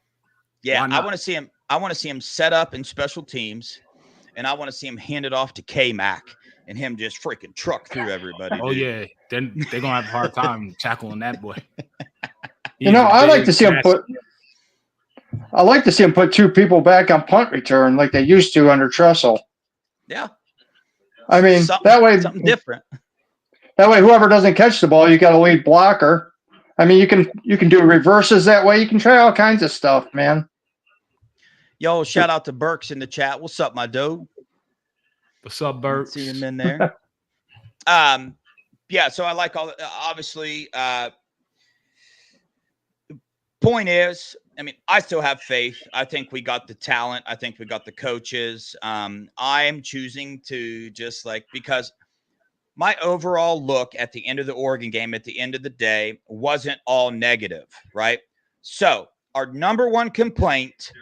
Yeah, I want to see him. I want to see him set up in special teams, and I want to see him hand it off to K-Mac and him just freaking truck through everybody. Oh, yeah. Then they're going to have a hard time tackling that boy. I like to see him put 2 people back on punt return like they used to under Tressel. Yeah. I mean, something different. That way, whoever doesn't catch the ball, you got a lead blocker. I mean, you can do reverses that way. You can try all kinds of stuff, man. Yo, shout out to Burks in the chat. What's up, my dude? What's up, Burks? See him in there. Yeah. So I like all. Obviously, point is, I mean, I still have faith. I think we got the talent. I think we got the coaches. I am choosing to just because my overall look at the end of the Oregon game at the end of the day wasn't all negative, right? So our number 1 complaint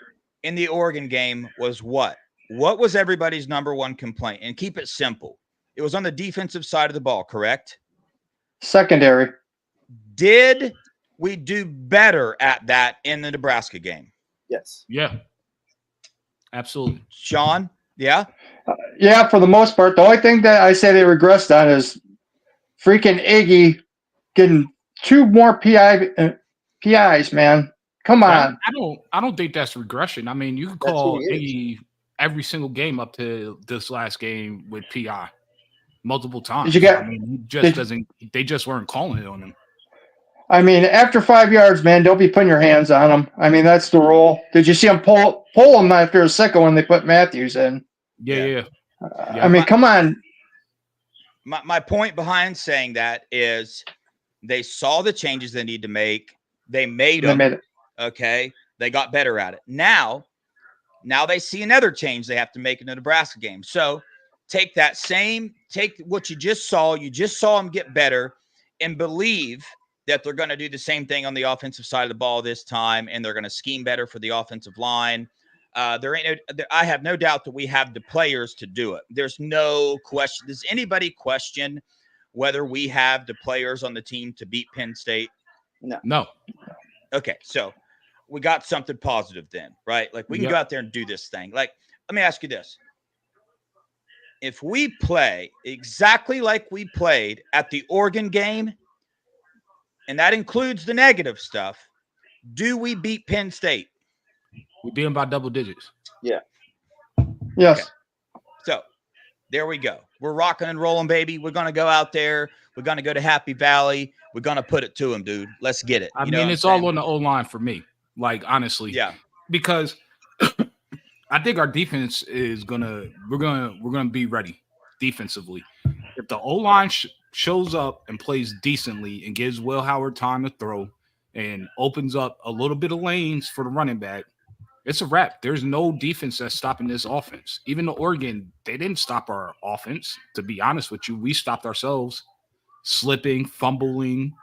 in the Oregon game was what? What was everybody's number 1 complaint? And keep it simple. It was on the defensive side of the ball, correct? Secondary. Did we do better at that in the Nebraska game? Yes. Yeah. Absolutely. Sean? Yeah? Yeah, for the most part. The only thing that I say they regressed on is freaking Iggy getting 2 more PIs, man. Come on. I don't think that's regression. I mean, you could call Iggy every single game up to this last game with PI multiple times. They just weren't calling it on him. I mean, after 5 yards, man, don't be putting your hands on them. I mean, that's the rule. Did you see him pull him after a second when they put Matthews in? Yeah. I mean, come on. My point behind saying that is they saw the changes they need to make. They made them. Okay. They got better at it. Now they see another change they have to make in the Nebraska game. So take what you just saw them get better and believe that they're going to do the same thing on the offensive side of the ball this time, and they're going to scheme better for the offensive line. I have no doubt that we have the players to do it. There's no question. Does anybody question whether we have the players on the team to beat Penn State? No. Okay, so we got something positive then, right? Like we can go out there and do this thing. Like, let me ask you this. If we play exactly like we played at the Oregon game, and that includes the negative stuff, do we beat Penn State? We beat them by double digits. Yeah. Yes. Okay. So there we go. We're rocking and rolling, baby. We're going to go out there. We're going to go to Happy Valley. We're going to put it to them, dude. Let's get it. I mean, it's all on the O-line for me. Like, honestly. Yeah. Because I think our defense is we're gonna be ready defensively. If the O-line shows up and plays decently and gives Will Howard time to throw and opens up a little bit of lanes for the running back, it's a wrap. There's no defense that's stopping this offense. Even the Oregon, they didn't stop our offense. To be honest with you, we stopped ourselves slipping, fumbling,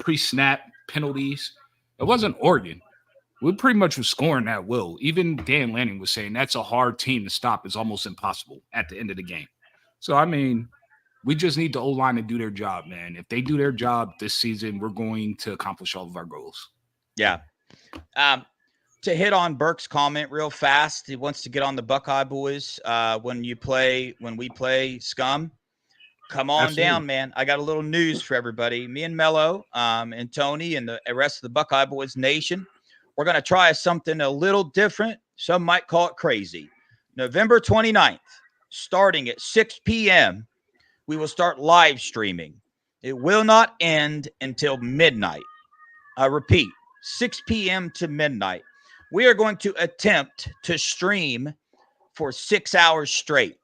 pre-snap penalties. It wasn't Oregon. We pretty much was scoring at will. Even Dan Lanning was saying that's a hard team to stop. It's almost impossible at the end of the game. So, I mean, we just need the O-line to do their job, man. If they do their job this season, we're going to accomplish all of our goals. Yeah. To hit on Burke's comment real fast, he wants to get on the Buckeye boys when we play Scum. Come on Absolutely. down, man. I got a little news for everybody. Me and Melo and Tony and the rest of the Buckeye Boys Nation, we're going to try something a little different. Some might call it crazy. November 29th, starting at 6 p.m., we will start live streaming. It will not end until midnight. I repeat, 6 p.m. to midnight. We are going to attempt to stream for 6 hours straight.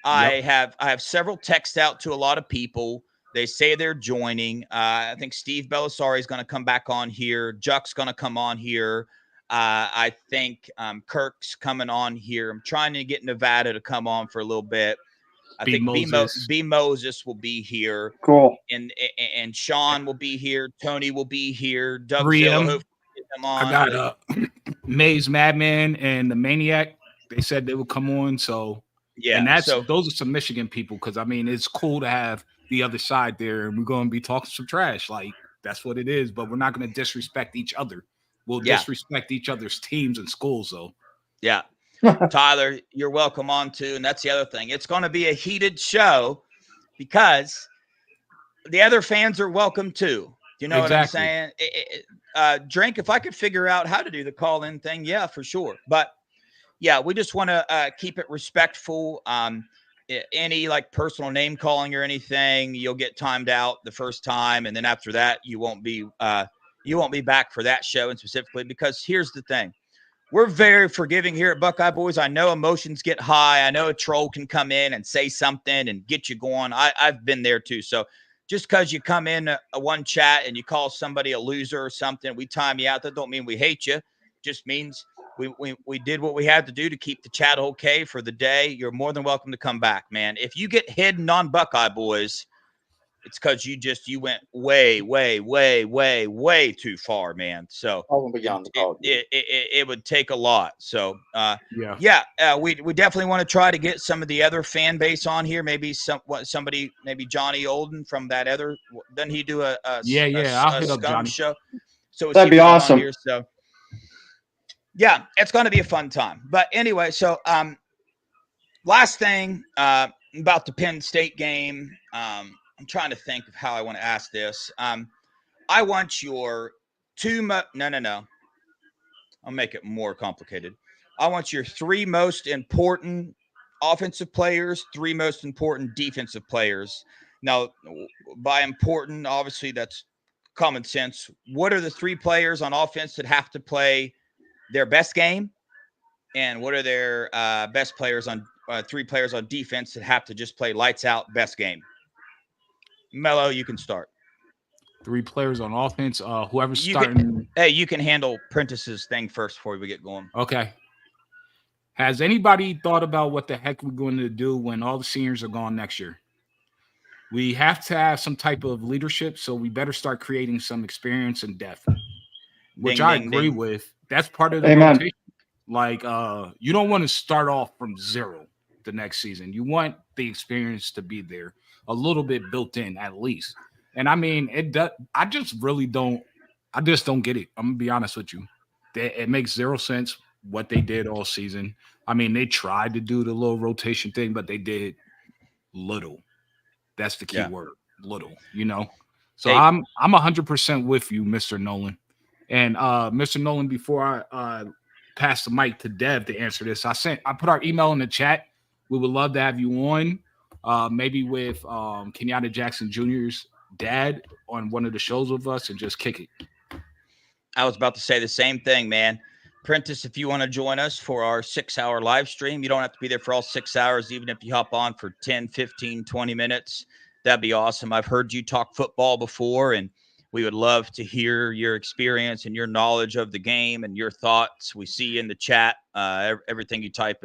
I have several texts out to a lot of people. They say they're joining. I think Steve Belisari is going to come back on here. Juck's going to come on here. I think Kirk's coming on here. I'm trying to get Nevada to come on for a little bit. I think B Moses will be here. Cool. And Sean will be here. Tony will be here. Doug 3M. Zilla, hopefully get them on. I got Maze Madman and the Maniac. They said they would come on. So yeah, and those are some Michigan people because I mean it's cool to have the other side there, and we're going to be talking some trash. Like that's what it is. But we're not going to disrespect each other. We'll disrespect each other's teams and schools, though. Yeah. Tyler, you're welcome on too. And that's the other thing. It's going to be a heated show because the other fans are welcome too. You know what I'm saying? Drink, if I could figure out how to do the call-in thing, yeah, for sure. But yeah, we just want to keep it respectful. Any like personal name calling or anything, you'll get timed out the first time. And then after that, you won't be back for that show. And specifically because here's the thing. We're very forgiving here at Buckeye Boys. I know emotions get high. I know a troll can come in and say something and get you going. I've been there too. So just because you come in a one chat and you call somebody a loser or something, we time you out. That don't mean we hate you. Just means we did what we had to do to keep the chat okay for the day. You're more than welcome to come back, man. If you get hidden on Buckeye Boys, it's because you went way, way, way, way, way too far, man. So it would take a lot. So we definitely want to try to get some of the other fan base on here. Maybe somebody, maybe Johnny Olden from that other. Doesn't he do a I'll hit up Johnny show? So that'd be awesome. Here, so yeah, it's going to be a fun time. But anyway, so last thing about the Penn State game. I'm trying to think of how I want to ask this. I want your no. I'll make it more complicated. I want your 3 most important offensive players, 3 most important defensive players. Now, by important, obviously that's common sense. What are the 3 players on offense that have to play their best game? And what are their best players on 3 players on defense that have to just play lights out best game? Melo, you can start. 3 players on offense. Whoever's starting. You can handle Prentice's thing first before we get going. Okay. Has anybody thought about what the heck we're going to do when all the seniors are gone next year? We have to have some type of leadership, so we better start creating some experience and depth, which I agree with. That's part of the rotation. Like, you don't want to start off from zero the next season. You want the experience to be there, a little bit built in at least. And I mean, I just don't get it. I'm gonna be honest with you. It makes 0 sense what they did all season. I mean, they tried to do the little rotation thing, but they did little. That's the key word, little, you know? So I'm 100% with you, Mr. Nolan. And Mr. Nolan, before I pass the mic to Dev to answer this, I put our email in the chat. We would love to have you on, maybe with Kenyatta Jackson Jr.'s dad on one of the shows with us and just kick it. I was about to say the same thing, man. Prentice, if you want to join us for our 6-hour live stream, you don't have to be there for all 6 hours. Even if you hop on for 10, 15, 20 minutes, that'd be awesome. I've heard you talk football before, and we would love to hear your experience and your knowledge of the game and your thoughts. We see in the chat, everything you type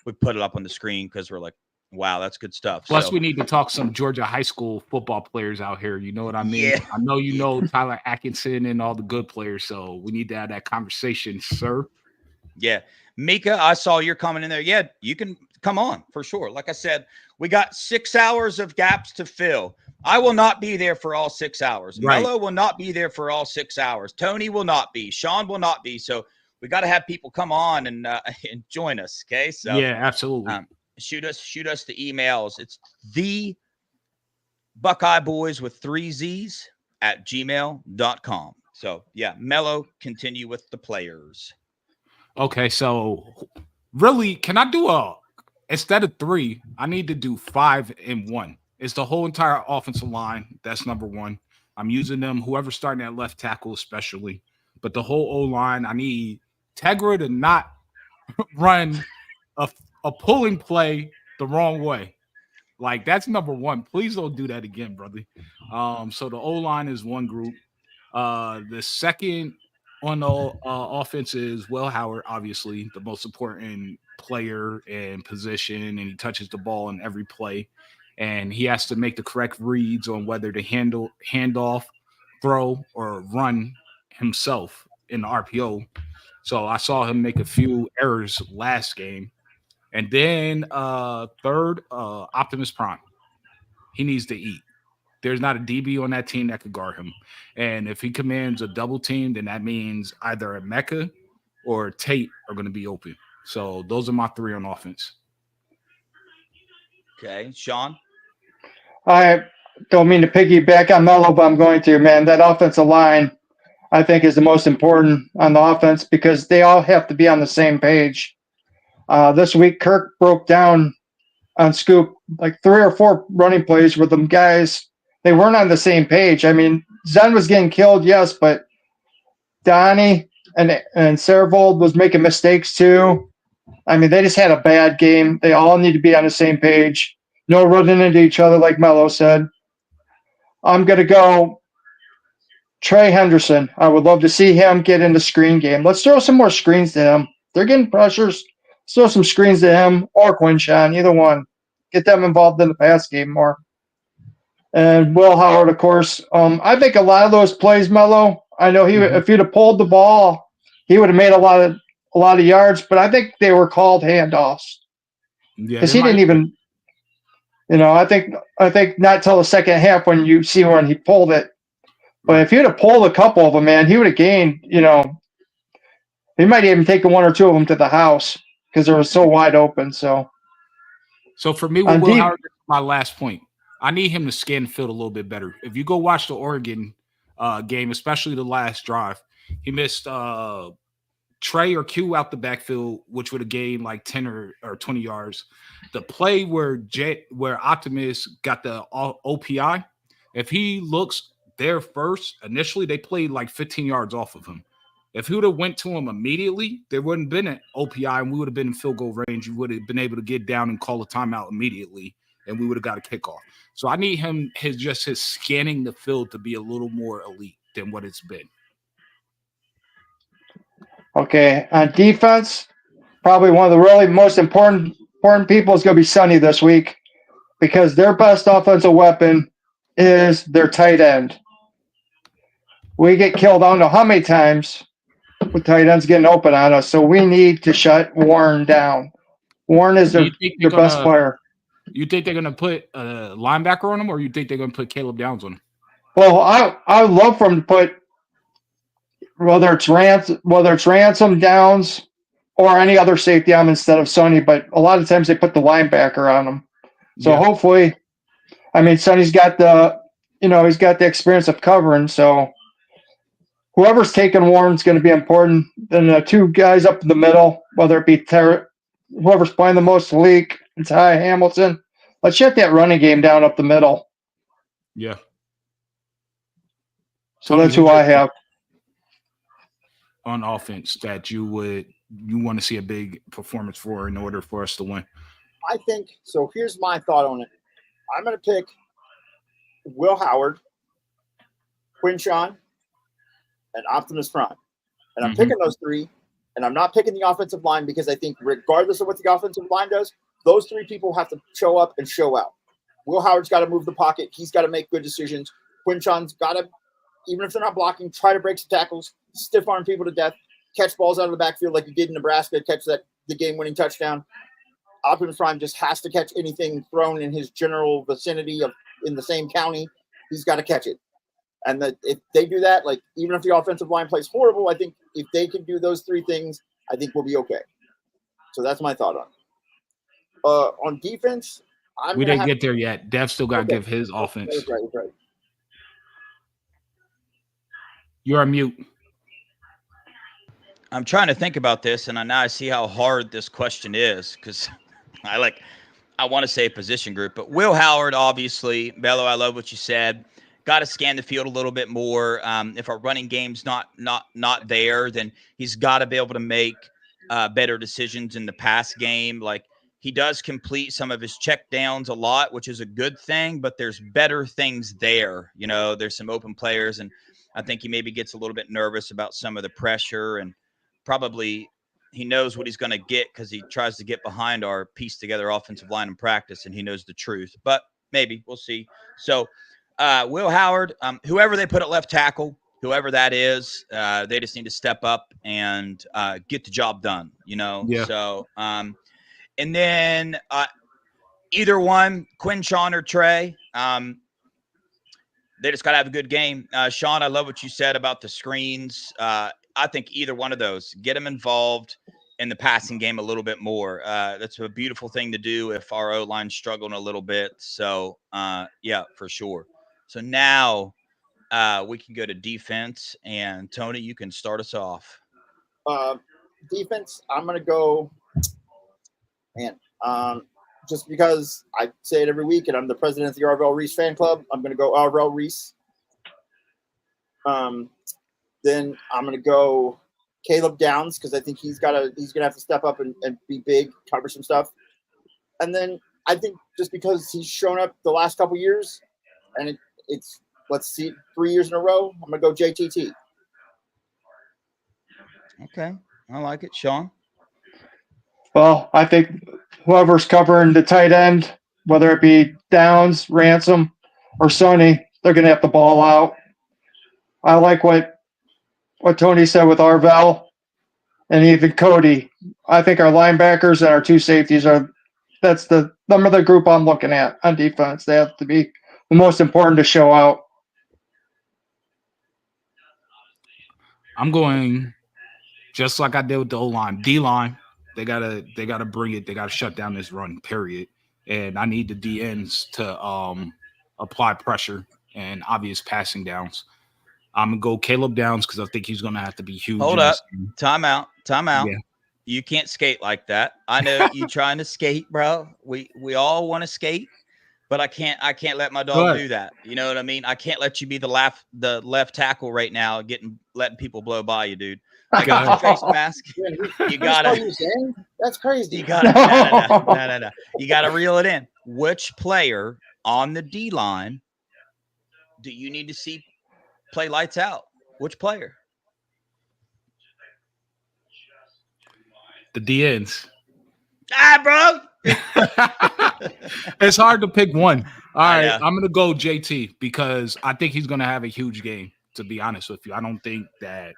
we put it up on the screen because we're like Wow, that's good stuff. Plus, So we need to talk some Georgia high school football players out here. You know what I mean? Yeah. I know you know Tyler Atkinson and all the good players, so we need to have that conversation, sir. Yeah. Mika, I saw you're coming in there. Yeah, you can come on for sure. Like I said, we got 6 hours of gaps to fill. I will not be there for all 6 hours. Right. Melo will not be there for all 6 hours. Tony will not be. Sean will not be. So we got to have people come on and join us. Okay. So Yeah, absolutely. Shoot us the emails. It's the Buckeye Boys with 3 Z's at gmail.com. So yeah, Melo, continue with the players. Okay, so really, can I do instead of 3, I need to do 5 and 1. It's the whole entire offensive line. That's number 1. I'm using them, whoever's starting at left tackle, especially. But the whole O line, I need Tegra to not run a pulling play the wrong way. Like, that's number 1. Please don't do that again, brother. So the O line is one group. The second on the offense is Will Howard, obviously the most important player and position, and he touches the ball in every play, and he has to make the correct reads on whether to hand off, throw, or run himself in the RPO. So I saw him make a few errors last game. And then third, Optimus Prime. He needs to eat. There's not a DB on that team that could guard him. And if he commands a double team, then that means either a Mecca or Tate are going to be open. So those are my 3 on offense. Okay. Sean? I don't mean to piggyback on Melo, but I'm going to, man. That offensive line, I think, is the most important on the offense because they all have to be on the same page. This week, Kirk broke down on Scoop like 3 or 4 running plays where them guys, they weren't on the same page. I mean, Zen was getting killed, yes, but Donnie and Servold was making mistakes too. I mean, they just had a bad game. They all need to be on the same page. No running into each other, like Melo said. I'm going to go Trey Henderson. I would love to see him get in the screen game. Let's throw some more screens to him. They're getting pressures. Let's throw some screens to him or Quinshawn, either one. Get them involved in the pass game more. And Will Howard, of course. I think a lot of those plays, Melo, I know if he'd have pulled the ball, he would have made a lot of yards, but I think they were called handoffs. Because he didn't even, I think not till the second half when you see when he pulled it. But if he'd have pulled a couple of them, man, he would have gained, he might have even taken 1 or 2 of them to the house because they were so wide open. So for me, with Will Howard, my last point, I need him to scan the field a little bit better. If you go watch the Oregon game, especially the last drive, he missed Trey or Q out the backfield, which would have gained like 10 or 20 yards. The play where Optimus got the OPI, if he looks there first, initially they played like 15 yards off of him. If he would have went to him immediately, there wouldn't have been an OPI and we would have been in field goal range. You would have been able to get down and call a timeout immediately, and we would have got a kickoff. So I need him, his scanning the field to be a little more elite than what it's been. Okay, on defense, probably one of the really most important people is going to be Sonny this week because their best offensive weapon is their tight end. We get killed, I don't know how many times, with tight ends getting open on us, so we need to shut Warren down. Warren is their best player. You think they're going to put a linebacker on him, or you think they're going to put Caleb Downs on him? Well, I would love for him to put whether it's Ransom, Downs, or any other safety on him instead of Sonny, but a lot of times they put the linebacker on him. So hopefully, I mean, Sonny's got he's got the experience of covering, so whoever's taking Warren's going to be important. Then the 2 guys up in the middle, whether it be whoever's playing the most leak, and Ty Hamilton, let's shut that running game down up the middle. Yeah. So that's who I have on offense that you want to see a big performance for in order for us to win. I think so. Here's my thought on it. I'm going to pick Will Howard, Quinshawn, and Optimus Prime. And I'm picking those 3, and I'm not picking the offensive line because I think regardless of what the offensive line does, those three people have to show up and show out. Will Howard's got to move the pocket. He's got to make good decisions. Quinshon's got to, even if they're not blocking, try to break some tackles, stiff arm people to death, catch balls out of the backfield like he did in Nebraska, catch the game-winning touchdown. Optimus Prime just has to catch anything thrown in his general vicinity in the same county. He's got to catch it. And if they do that, like even if the offensive line plays horrible, I think if they can do those three things, I think we'll be okay. So that's my thought on it. On defense, we didn't get there yet. Dev still got to give his offense. That's right. You're on mute. I'm trying to think about this, and now I see how hard this question is because I want to say position group, but Will Howard, obviously. Melo, I love what you said. Got to scan the field a little bit more. If our running game's not there, then he's got to be able to make better decisions in the pass game. Like he does complete some of his check downs a lot, which is a good thing, but there's better things there. You know, there's some open players, and I think he maybe gets a little bit nervous about some of the pressure, and probably he knows what he's going to get because he tries to get behind our piece together offensive line in practice, and he knows the truth. But maybe we'll see. So Will Howard, whoever they put at left tackle, whoever that is, they just need to step up and get the job done, you know? Yeah. So, and then either one, Quinshon or Trey, they just got to have a good game. Sean, I love what you said about the screens. I think either one of those, get them involved in the passing game a little bit more. That's a beautiful thing to do if our O-line's struggling a little bit. So, yeah, for sure. So now we can go to defense, and Tony, you can start us off. Defense, I'm going to go, just because I say it every week, and I'm the president of the Arvell Reese fan club, I'm going to go Arvell Reese. Then I'm going to go Caleb Downs because I think he's going to have to step up and be big, cover some stuff. And then I think just because he's shown up the last couple years, and it's let's see, 3 years in a row, I'm going to go JTT. Okay, I like it, Sean. Well, I think whoever's covering the tight end, whether it be Downs, Ransom, or Sonny, they're going to have the ball out. I like what Tony said with Arvell and even Cody. I think our linebackers and our two safeties that's the number of the group I'm looking at on defense. They have to be the most important to show out. I'm going just like I did with the O-line. D-line, they gotta bring it. They gotta shut down this run, period. And I need the DNs to apply pressure and obvious passing downs. I'm going to go Caleb Downs because I think he's going to have to be huge. Hold up. Time out. Yeah. You can't skate like that. I know you trying to skate, bro. We all want to skate, but I can't let my dog do that. You know what I mean? I can't let you be the left tackle right now, letting people blow by you, dude. I got your face mask. You gotta. That's crazy. You gotta. No. You gotta reel it in. Which player on the D line do you need to see play lights out? Which player? The DNs. Bro. It's hard to pick one. All right, I'm going to go JT because I think he's going to have a huge game, to be honest with you. I don't think that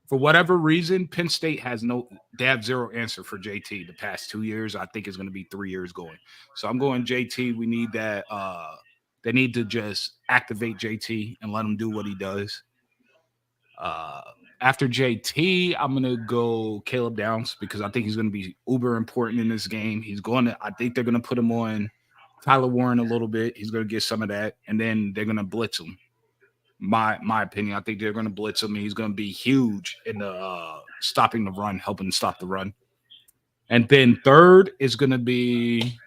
for whatever reason, Penn State they have zero answer for JT the past 2 years. I think it's going to be 3 years going. So I'm going JT. We need that. They need to just activate JT and let him do what he does. After JT, I'm going to go Caleb Downs because I think he's going to be uber important in this game. I think they're going to put him on Tyler Warren a little bit. He's going to get some of that, and then they're going to blitz him. My opinion, I think they're going to blitz him, and he's going to be huge in the stopping the run, helping stop the run. And then third is going to be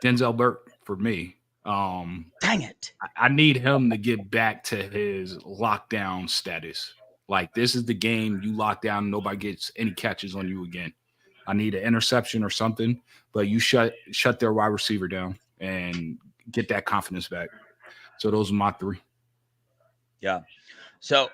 Denzel Burke for me. Dang it. I need him to get back to his lockdown status. Like, this is the game you lock down, nobody gets any catches on you again. I need an interception or something, but you shut their wide receiver down and get that confidence back. So those are my three. Yeah. So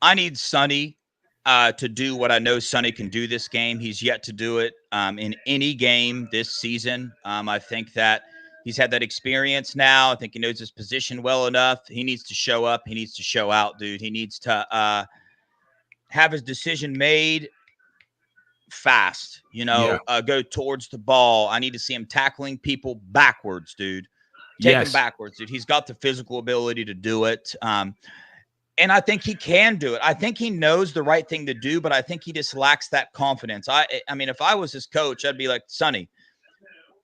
I need Sonny to do what I know Sonny can do this game. He's yet to do it in any game this season. I think that he's had that experience now. I think he knows his position well enough. He needs to show up. He needs to show out, dude. He needs to have his decision made fast, Yeah. go towards the ball. I need to see him tackling people backwards, dude. Take him Yes. backwards, dude. He's got the physical ability to do it. And I think he can do it. I think he knows the right thing to do, but I think he just lacks that confidence. I mean, if I was his coach, I'd be like, Sonny,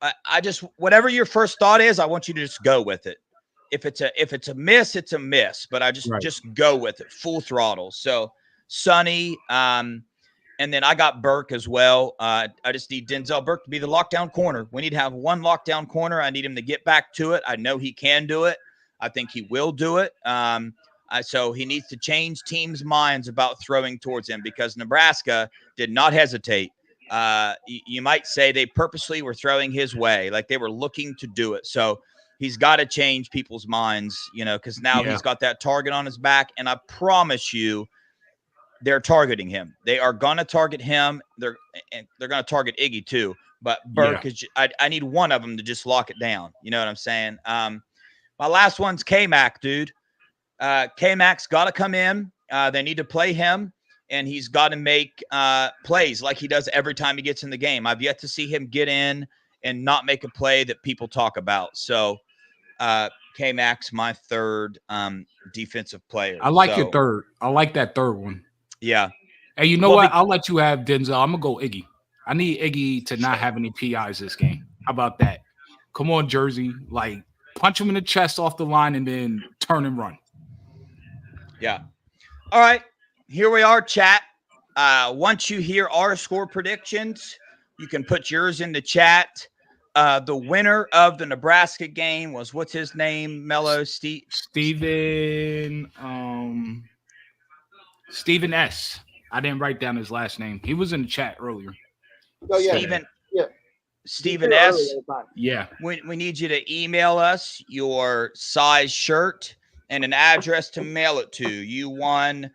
I just, whatever your first thought is, I want you to just go with it. If it's a miss, it's a miss, but I just go with it full throttle. So Sonny, and then I got Burke as well. I just need Denzel Burke to be the lockdown corner. We need to have one lockdown corner. I need him to get back to it. I know he can do it. I think he will do it. So he needs to change teams' minds about throwing towards him, because Nebraska did not hesitate. You might say they purposely were throwing his way, like they were looking to do it. So he's got to change people's minds, because now he's got that target on his back. And I promise you, they're targeting him. They are going to target him. They're going to target Iggy too. But Burke is. I need one of them to just lock it down. You know what I'm saying? My last one's K-Mac, dude. K-Mac's got to come in. They need to play him, and he's got to make plays like he does every time he gets in the game. I've yet to see him get in and not make a play that people talk about. So K-Mac's my third defensive player. I like your third. I like that third one. Yeah. Hey, you know what? I'll let you have Denzel. I'm going to go Iggy. I need Iggy to not have any PIs this game. How about that? Come on, Jersey. Like, punch him in the chest off the line and then turn and run. Yeah. All right. Here we are, chat. Once you hear our score predictions, you can put yours in the chat. The winner of the Nebraska game was, what's his name, Melo? Steven S. I didn't write down his last name. He was in the chat earlier. Oh, yeah. Steven S. Yeah. We need you to email us your size shirt and an address to mail it to. You won.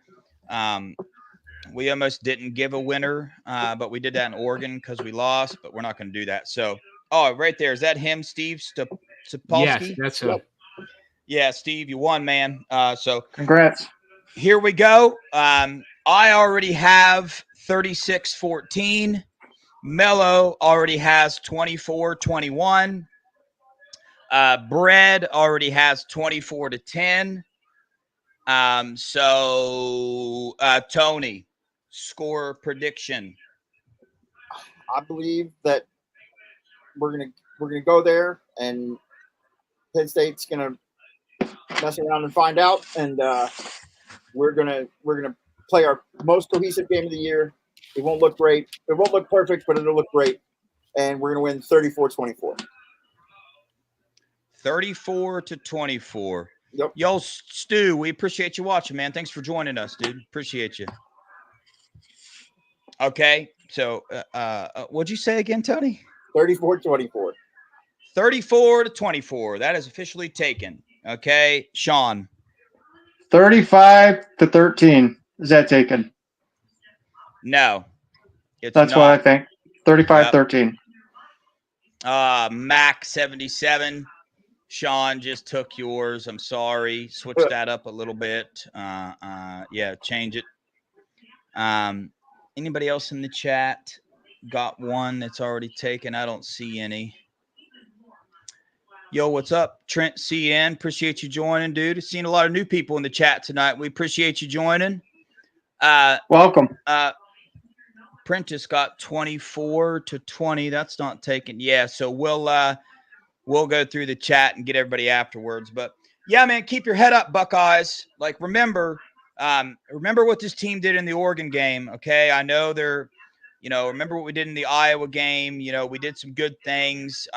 We almost didn't give a winner, but we did that in Oregon because we lost, but we're not going to do that. So, right there. Is that him, Steve Sapolsky? Yes, that's him. Yeah, Steve, you won, man. So congrats. Here we go. I already have 36-14. Melo already has 24-21. Bread already has 24-10. So Tony, score prediction. I believe that we're gonna go there, and Penn State's gonna mess around and find out, and we're gonna play our most cohesive game of the year. It won't look great. It won't look perfect, but it'll look great, and we're gonna win 34-24. 34-24. Yep. Yo, Stu, we appreciate you watching, man. Thanks for joining us, dude. Appreciate you. Okay, so what'd you say again, Tony? 34-24. 34-24. That is officially taken. Okay, Sean. 35-13. Is that taken? No, it's That's not. what I think. 35-13. Mac 77. Sean just took yours. I'm sorry. Switch that up a little bit. Yeah, change it. Anybody else in the chat got one that's already taken? I don't see any. Yo, what's up? Trent CN, appreciate you joining, dude. Seen a lot of new people in the chat tonight. We appreciate you joining. Welcome. Prentice got 24-20. That's not taken. Yeah, so we'll go through the chat and get everybody afterwards. But yeah, man, keep your head up, Buckeyes. Like, remember what this team did in the Oregon game. Okay, I know they're, remember what we did in the Iowa game. We did some good things.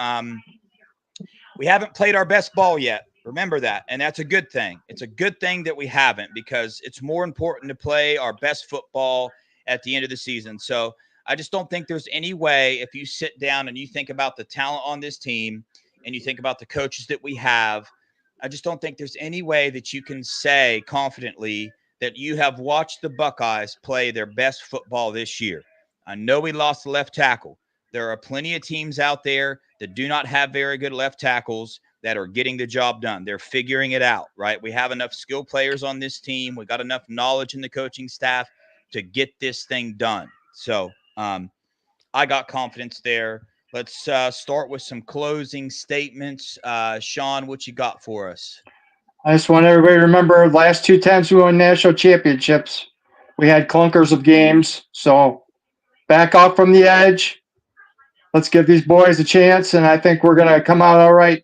We haven't played our best ball yet. Remember that, and that's a good thing. It's a good thing that we haven't, because it's more important to play our best football at the end of the season. So I just don't think there's any way, if you sit down and you think about the talent on this team and you think about the coaches that we have, I just don't think there's any way that you can say confidently that you have watched the Buckeyes play their best football this year. I know we lost the left tackle. There are plenty of teams out there that do not have very good left tackles that are getting the job done. They're figuring it out, right? We have enough skilled players on this team. We got enough knowledge in the coaching staff to get this thing done. So I got confidence there. Let's start with some closing statements. Sean, what you got for us? I just want everybody to remember the last 2 times we won national championships, we had clunkers of games. So back off from the edge. Let's give these boys a chance, and I think we're going to come out all right.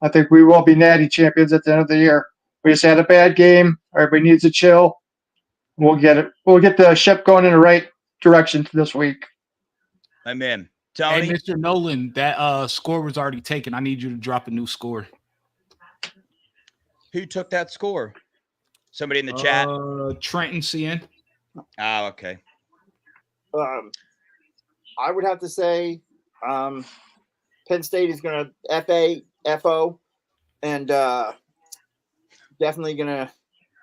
I think we will be natty champions at the end of the year. We just had a bad game. Everybody needs to chill. We'll get it. We'll get the ship going in the right direction this week. Amen. Tony? Hey, Mr. Nolan, that score was already taken. I need you to drop a new score. Who took that score? Somebody in the chat? Trenton CN. Oh, okay. I would have to say Penn State is going to FO, and definitely going to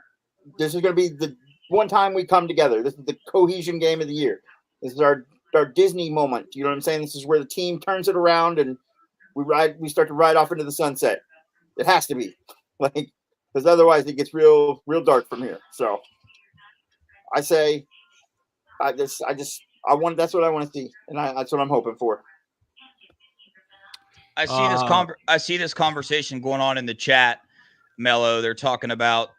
– this is going to be the one time we come together. This is the cohesion game of the year. This is our Disney moment. You know what I'm saying? This is where the team turns it around and we start to ride off into the sunset. It has to be. Because otherwise it gets real dark from here. So I say that's what I want to see, and that's what I'm hoping for. I see this conversation going on in the chat, Melo. They're talking about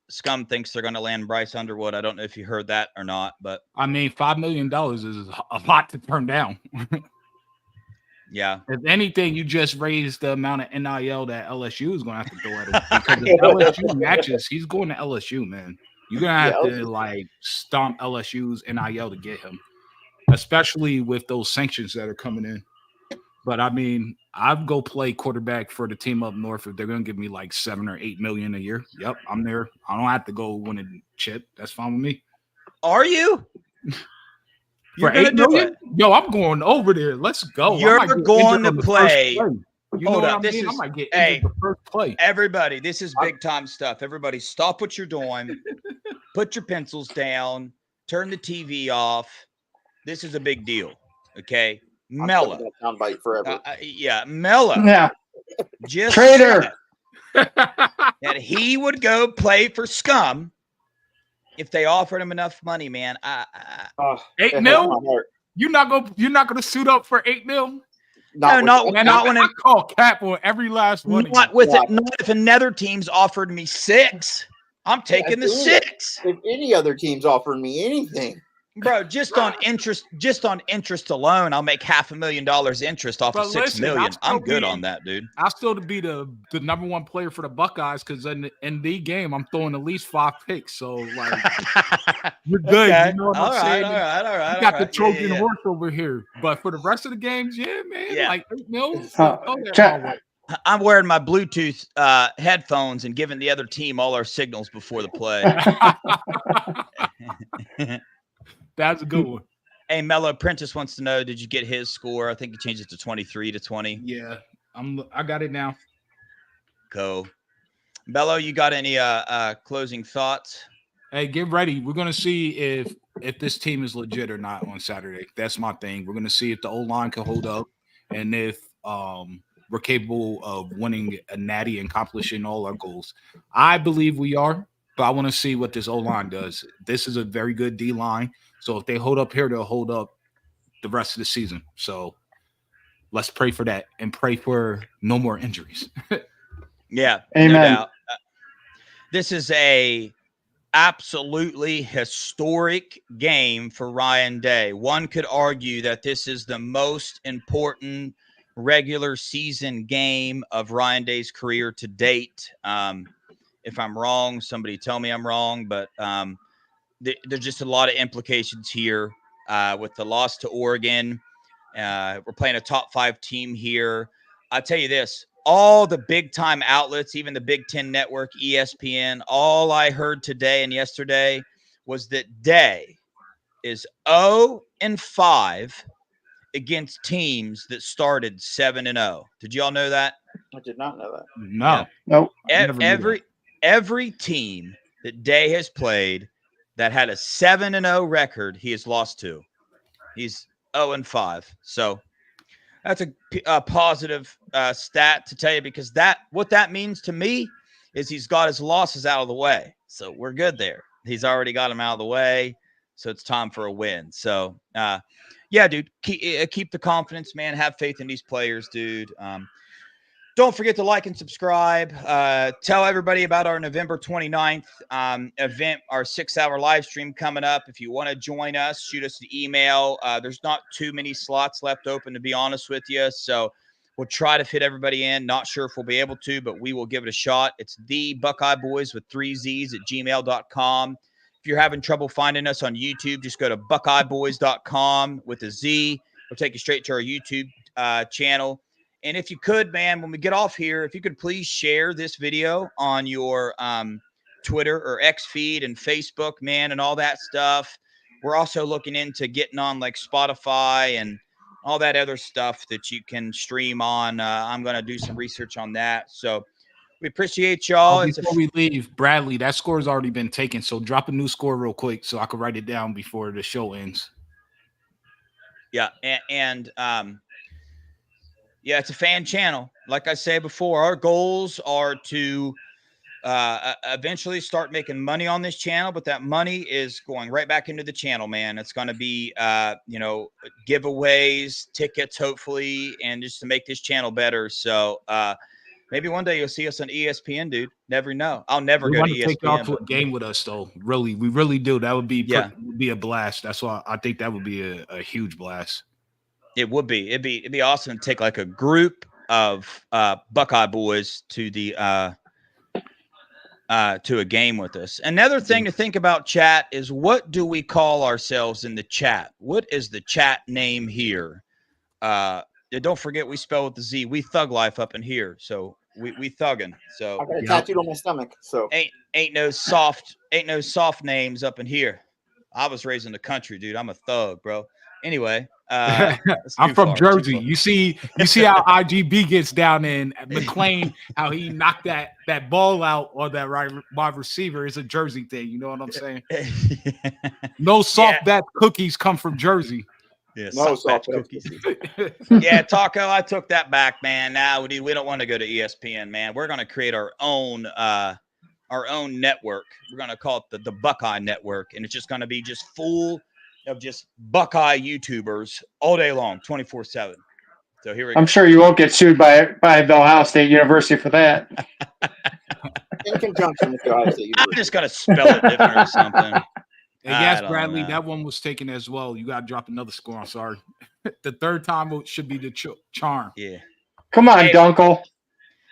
Scum thinks they're going to land Bryce Underwood. I don't know if you heard that or not, but I mean, $5 million is a lot to turn down. Yeah. If anything, you just raised the amount of NIL that LSU is going to have to throw at him. Because if LSU matches, he's going to LSU, man. You're going to have to stomp LSU's NIL to get him, especially with those sanctions that are coming in. But I mean, I'd go play quarterback for the team up north if they're going to give me like $7 or $8 million a year. Yep, I'm there. I don't have to go win a chip. That's fine with me. Are you? For $8 million? Yo, I'm going over there. Let's go. You're going to play. You know what I mean? I might get injured the first play. Everybody, this is big time stuff. Everybody, stop what you're doing. Put your pencils down. Turn the TV off. This is a big deal. Okay, Melo. Soundbite forever. Melo. Yeah. Just traitor. That he would go play for Scum if they offered him enough money, man. $8 million? You're not gonna suit up for $8 million? Not when I call cap on every last one. Not if another team's offered me $6. I'm taking the 6. If any other team's offering me anything, bro, just on interest alone, I'll make $500,000 interest off of $6 million. I'm good on that, dude. I'll still be the number one player for the Buckeyes because in the game I'm throwing at least 5 picks. So like, you're good. Okay. You know what I'm saying? All right. You got the Trojan horse over here, but for the rest of the games, like $8 million. I'm wearing my Bluetooth headphones and giving the other team all our signals before the play. That's a good one. Hey, Melo Prentice wants to know, did you get his score? I think he changed it to 23-20. Yeah, I got it now. Cool. Melo, you got any closing thoughts? Hey, get ready. We're gonna see if this team is legit or not on Saturday. That's my thing. We're gonna see if the O-line can hold up and if we're capable of winning a natty and accomplishing all our goals. I believe we are, but I want to see what this O-line does. This is a very good D-line. So if they hold up here, they'll hold up the rest of the season. So let's pray for that and pray for no more injuries. Yeah. Amen. No doubt. This is a absolutely historic game for Ryan Day. One could argue that this is the most important regular season game of Ryan Day's career to date. If I'm wrong, somebody tell me I'm wrong, but there's just a lot of implications here with the loss to Oregon. We're playing a top 5 team here. I'll tell you this, all the big time outlets, even the Big Ten Network, ESPN, all I heard today and yesterday was that Day is 0-5 against teams that started 7-0. Did y'all know that? I did not know that. No. Nope. Every team that Day has played that had a 7-0 record, he has lost to. He's 0-5. So that's a positive stat to tell you, because what that means to me is he's got his losses out of the way. So we're good there. He's already got them out of the way. So it's time for a win. So, yeah, dude, keep the confidence, man. Have faith in these players, dude. Don't forget to like and subscribe. Tell everybody about our November 29th event, our 6-hour live stream coming up. If you want to join us, shoot us an email. There's not too many slots left open, to be honest with you. So we'll try to fit everybody in. Not sure if we'll be able to, but we will give it a shot. It's the Buckeye Boys with 3 Z's at gmail.com. If you're having trouble finding us on YouTube, just go to buckeyeboys.com with a Z. It'll take you straight to our YouTube channel. And if you could, man, when we get off here, if you could please share this video on your Twitter or X feed and Facebook, man, and all that stuff. We're also looking into getting on like Spotify and all that other stuff that you can stream on. I'm going to do some research on that. So we appreciate y'all. Before we leave, Bradley, that score has already been taken. So drop a new score real quick so I can write it down before the show ends. Yeah. Yeah, it's a fan channel. Like I said before, our goals are to eventually start making money on this channel, but that money is going right back into the channel, man. It's going to be, giveaways, tickets, hopefully, and just to make this channel better. So maybe one day you'll see us on ESPN, dude. Never know. I'll never go to ESPN. Take y'all to a game with us, though. Really, we really do. That would be a blast. That's why I think that would be a huge blast. It would be. It'd be awesome to take like a group of Buckeye boys to the to a game with us. Another thing to think about, chat, is what do we call ourselves in the chat? What is the chat name here? Don't forget we spell with the Z. We thug life up in here, so we thugging. So I got a tattooed on my stomach. So ain't no soft names up in here. I was raised in the country, dude. I'm a thug, bro. Anyway, I'm from Jersey. You see how IGB gets down in McLean, how he knocked that ball out or that wide receiver is a Jersey thing. You know what I'm saying? No soft batch cookies come from Jersey. Yeah, no soft cookies. Yeah, Taco, I took that back, man. Now we don't want to go to ESPN, man. We're going to create our own network. We're going to call it the Buckeye Network, and it's just going to be just full of just Buckeye YouTubers all day long, 24/7. So here we go. I'm sure you won't get sued by Ohio State University for that. In conjunction with Ohio State University. I'm just gonna spell it different or something. And yes, Bradley, that one was taken as well. You got to drop another score. I'm sorry. The third time should be the charm. Yeah. Come on, Dunkel.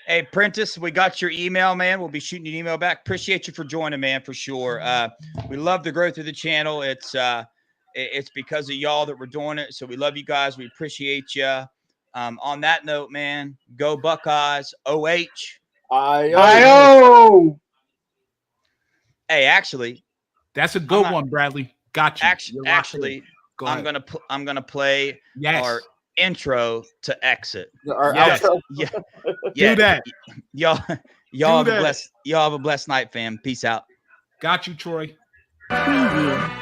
Hey, Prentice, we got your email, man. We'll be shooting you an email back. Appreciate you for joining, man, for sure. We love the growth of the channel. It's because of y'all that we're doing it. So we love you guys. We appreciate you. On that note, man, go Buckeyes. OH. I-O. Hey, actually. That's a good one, Bradley. Got you. Actually, I'm gonna play our intro to exit. Outro? Yeah. Do that. Y'all have a blessed night, fam. Peace out. Got you, Troy. Preview.